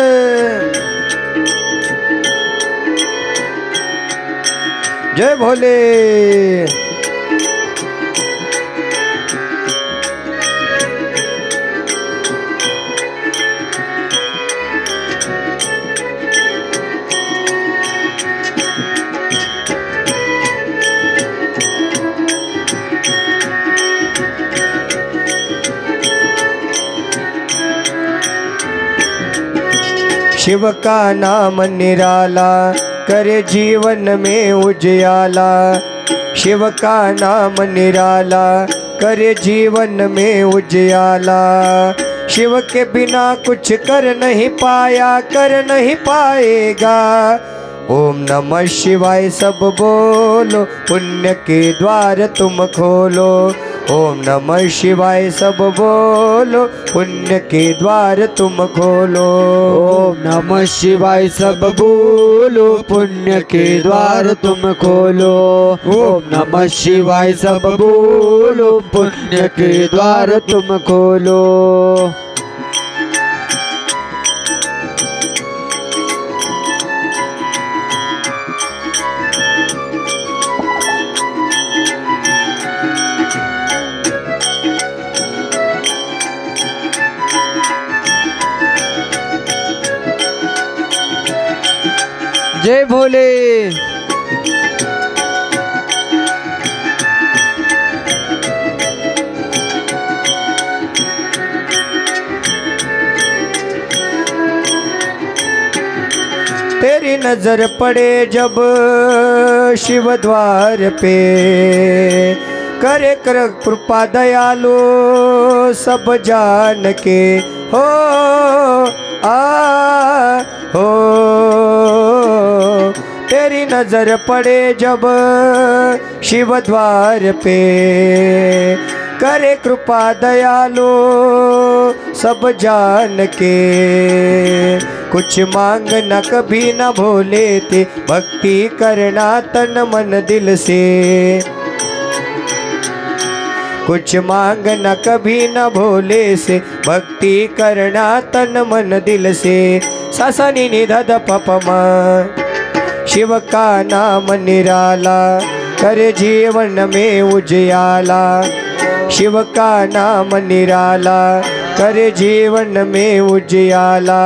जय भोले। शिव का नाम निराला करे जीवन में उजियाला, शिव का नाम निराला करे जीवन में उजियाला, शिव के बिना कुछ कर नहीं पाया कर नहीं पाएगा। ओम नमः शिवाय सब बोलो पुण्य के द्वार तुम खोलो, ओम नमः शिवाय सब बोलो पुण्य के द्वार तुम खोलो। ओम नमः शिवाय सब बोलो पुण्य के द्वार तुम खोलो, ओम नमः शिवाय सब बोलो पुण्य के द्वार तुम खोलो। जय भोले। तेरी नजर पड़े जब शिव द्वार पे, करे कर कृपा दयालु सब जान के। हो हो तेरी नजर पड़े जब शिव द्वार पे, करे कृपा दयालु सब जान के। कुछ मांगना कभी न भूले थे, भक्ति करना तन मन दिल से। कुछ मांगना कभी न भूले से, भक्ति करना तन मन दिल से। सा नि नि ध ध प प म। शिव का नाम निराला करे जीवन में उजियाला, शिव का नाम निराला करे जीवन में उजियाला।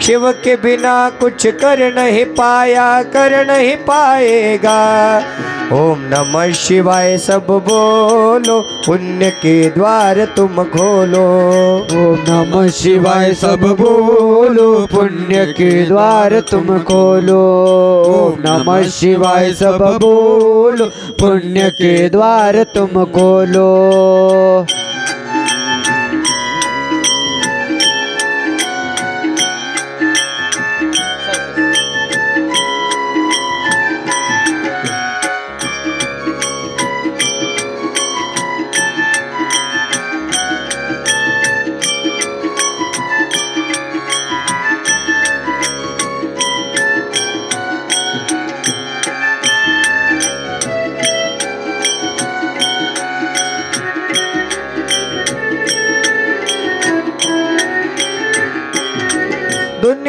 शिव के बिना कुछ कर नहीं पाया कर नहीं पाएगा। ओम नमः शिवाय सब बोलो पुण्य के द्वार तुम खोलो, ओम नमः शिवाय सब बोलो पुण्य के द्वार तुम खोलो, ओम नमः शिवाय सब बोलो पुण्य के द्वार तुम खोलो।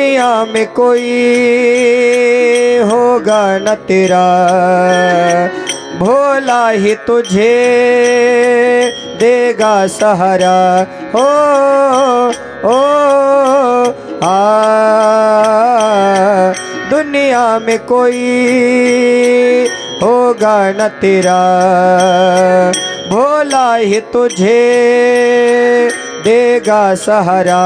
दुनिया में कोई होगा न तेरा, भोला ही तुझे देगा सहारा। ओ दुनिया में कोई होगा न तेरा, भोला ही तुझे देगा सहारा।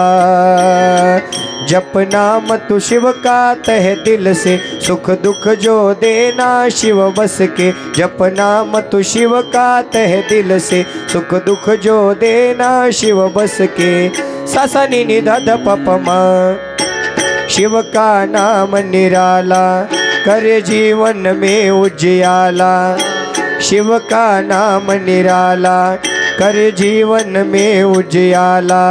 जप नाम तू शिव का तह दिल से, सुख दुख जो देना शिव बस के। जप नाम तू शिव का तह दिल से, सुख दुख जो देना शिव बस के। सा नि नि ध ध प प म, शिव का नाम निराला, कर जीवन में उजियाला। शिव का नाम निराला, कर जीवन में उजियाला।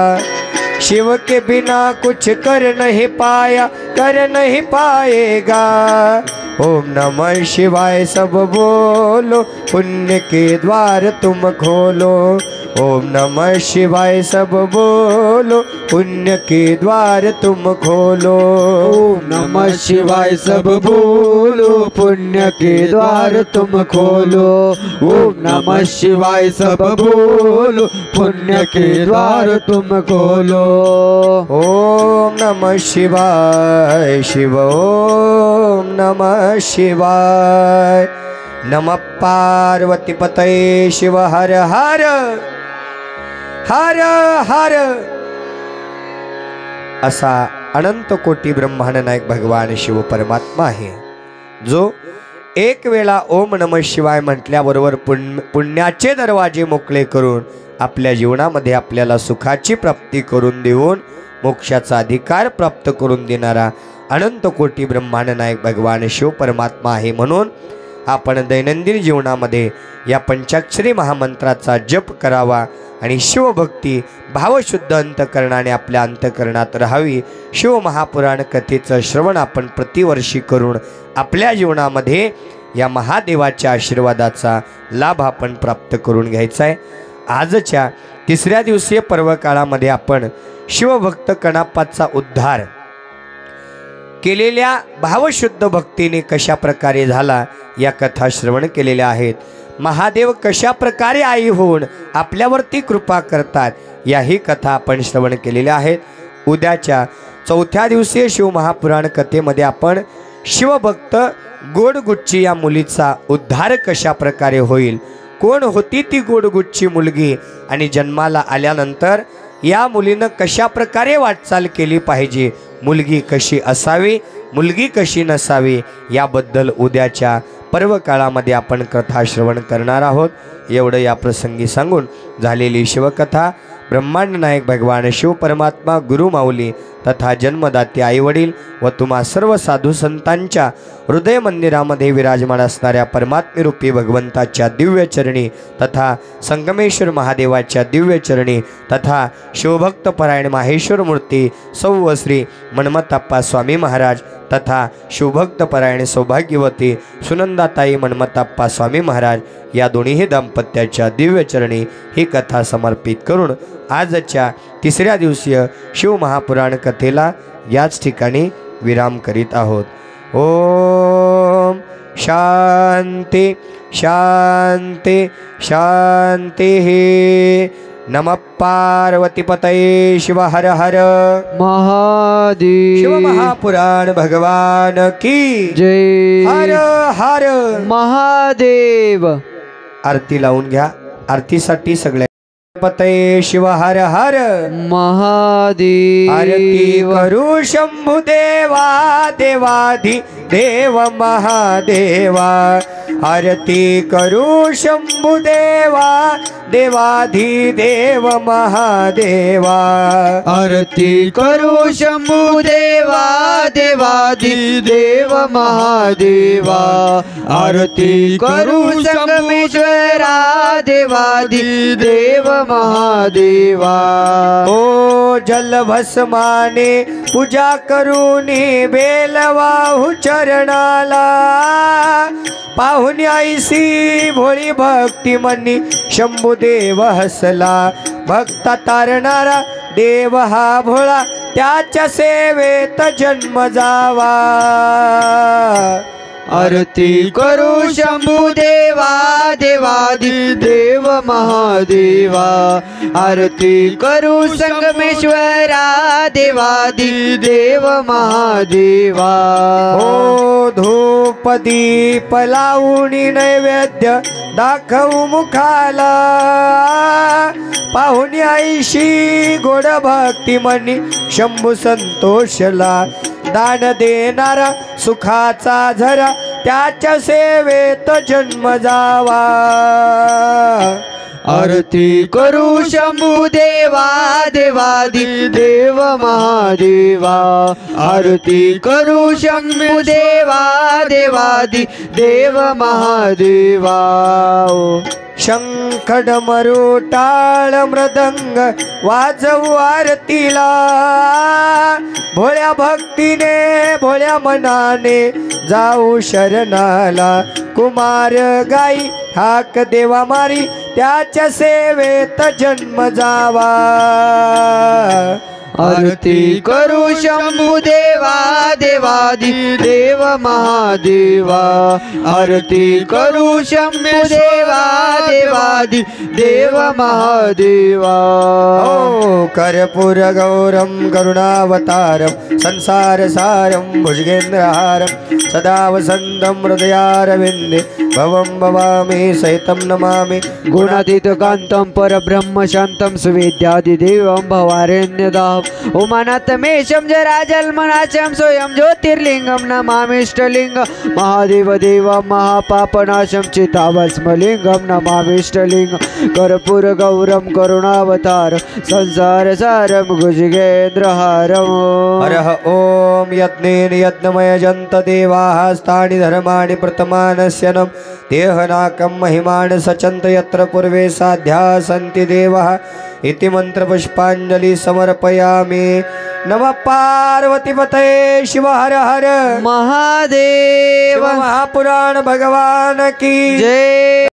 शिव के बिना कुछ कर नहीं पाया, कर नहीं पाएगा। ओम नमः शिवाय सब बोलो, पुण्य के द्वार तुम खोलो। ओम नमः शिवाय सब बोलो, पुण्य के द्वार तुम खोलो। ओम नमः शिवाय सब बोलो, पुण्य के द्वार तुम खोलो। ओम नमः शिवाय सब बोलो, पुण्य के द्वार तुम खोलो। ओम नमः शिवाय शिव, ओम नमः शिवाय। नमः पार्वती पतये शिव हर हर हर हर। असा अनंत कोटी ब्रह्मांड नायक भगवान शिव परमात्मा आहे, जो एक वेळा ओम नमः शिवाय म्हटल्याबरोबर पुण्याचे दरवाजे मोकळे करून आपल्या जीवनामध्ये आपल्याला सुखाची प्राप्ती करून देऊन मोक्षाचा अधिकार प्राप्त करून देणारा अनंत कोटी ब्रह्मांड नायक भगवान शिव परमात्मा आहे। म्हणून आपण दैनंदिन जीवनामध्ये या पंचाक्षरी महामंत्राचा जप करावा आणि शिवभक्ती भावशुद्ध अंतकरणाने आपल्या अंतकरणात राहावी। शिव महापुराण कथेचं श्रवण आपण प्रतिवर्षी करून आपल्या जीवनामध्ये या महादेवाच्या आशीर्वादाचा लाभ आपण प्राप्त करून घ्यायचा आहे। आजच्या तिसऱ्या दिवसीय पर्व काळामध्ये आपण शिवभक्त कणापाचा उद्धार केलेल्या भावशुद्ध भक्तीने कशा प्रकारे झाला या कथा श्रवण केलेल्या आहेत। महादेव कशा प्रकारे आई होऊन आपल्यावरती कृपा करतात याही कथा आपण श्रवण केलेल्या आहेत। उद्याच्या चौथ्या दिवशी शिव महापुराण कथेमध्ये आपण शिवभक्त गोडगुच्ची या मुलीचा उद्धार कशा प्रकारे होईल, कोण होती ती गोडगुच्ची मुलगी आणि जन्माला आल्यानंतर या मुलीनं कशा प्रकारे वाटचाल केली पाहिजे, मुलगी कशी असावी मुलगी कशी नसावी याबद्दल उद्याच्या पर्व काळामध्ये आपण कथा श्रवण करणार आहोत। एवढं या प्रसंगी सांगून झालेली शिवकथा ब्रह्मांड नायक भगवान शिव परमात्मा गुरु माऊली तथा जन्मदाते आईवडील व तुम्हा सर्व साधू संतांच्या हृदय मंदिरामध्ये विराजमान असणाऱ्या परमात्मरूपी भगवंताच्या दिव्य चरणी तथा संगमेश्वर महादेवाच्या दिव्य चरणी तथा शिवभक्त परायण माहेश्वर मूर्ती सौ श्री मन्मथप्पा स्वामी महाराज तथा शिवभक्त परायण सौभाग्यवती सुनंदाताई मन्मथप्पा स्वामी महाराज या दोन्ही दाम्पत्याच्या दिव्य चरणी ही कथा समर्पित करून आजच्या तिसऱ्या दिवसीय शिव महापुराण कथेला याच ठिकाणी विराम करीत आहोत। ओम शांती शांती शांती। नमः पार्वती पतये शिव हर हर महादेव। शिव महापुराण भगवान की जय। हर हर महादेव। आरती लावून घ्या। आरतीसाठी सगळ्या पतये शिव हर हर महादेव। आरती करू शंभू देवा देवाधि देव महादेवा। आरती करू शंभू देवा देवाधि देव महादेवा। आरती करू शंभू देवा देवाधि देव महादेवा। आरती करू संगमेश्वरा देवाधि देव महादेवा। ओ जल भस्माने पूजा करूनी बेलवाहू चरणाला। पाहुणी आईसी भोळी भक्ती मनी शंभू देव हसला। भक्ता तारणारा देव हा भोळा त्याच्या सेवेत जन्म जावा आरती करू शंभू देवा देवादी देव महादेवा आरती करू संगमेश्वरा देवादी देव महादेवा हो धूप दीप लावणी नैवेद्य दाखवू मुखाला पाहुणी आईशी गोड भक्ती मनी शंभू संतोषला दान देणारा सुखाचा झरा त्याच्या सेवेत जन्म जावा आरती करू शंभू देवा देवादी देव महादेवा आरती करू शंभू देवा देवादी देव महादेवा शंख डमरू टाळ मृदंग वाजवू आरतीला भोळ्या भक्तीने भोळ्या मनाने जाऊ शरणाला कुमार गाई हाक देवा मारी त्याच्या सेवेत जन्म जावा आरती करू शंभू देवा देवादी देव महादेवा आरती करू शंभू देवा देवादी देव महादेवा ओ कर्पूर गौरम करुणावतारम संसार सारम भुजगेंद्रहारम सदा वसंतम हृदयारविंदे भवं भवामि सहितं नमामि गुणातीत कांतं परब्रह्म शांतं सुवेद्यादिदेवं भवारण्यदां उमानाथमेशं जराजन्मनाशं स्वयं ज्योतिर्लिंगं नमामिष्टलिंगं महादेव देवं महापापनाशं चिताभस्मलिंगं नमामिष्टलिंगं कर्पूर गौरं करुणावतारं संसारसारं भुजगेन्द्रहारम् हरः ॐ यज्ञेन यज्ञमयजन्त देवाः स्थानि धर्माणि प्रतमानस्य देहनाकं महिमान् सचन्त यत्र पूर्वे साध्या सन्ति देवाः इति मन्त्रपुष्पाञ्जलि समर्पयामि नमः पार्वतीपतये शिव हर हर महादेव महापुराण भगवान की जय।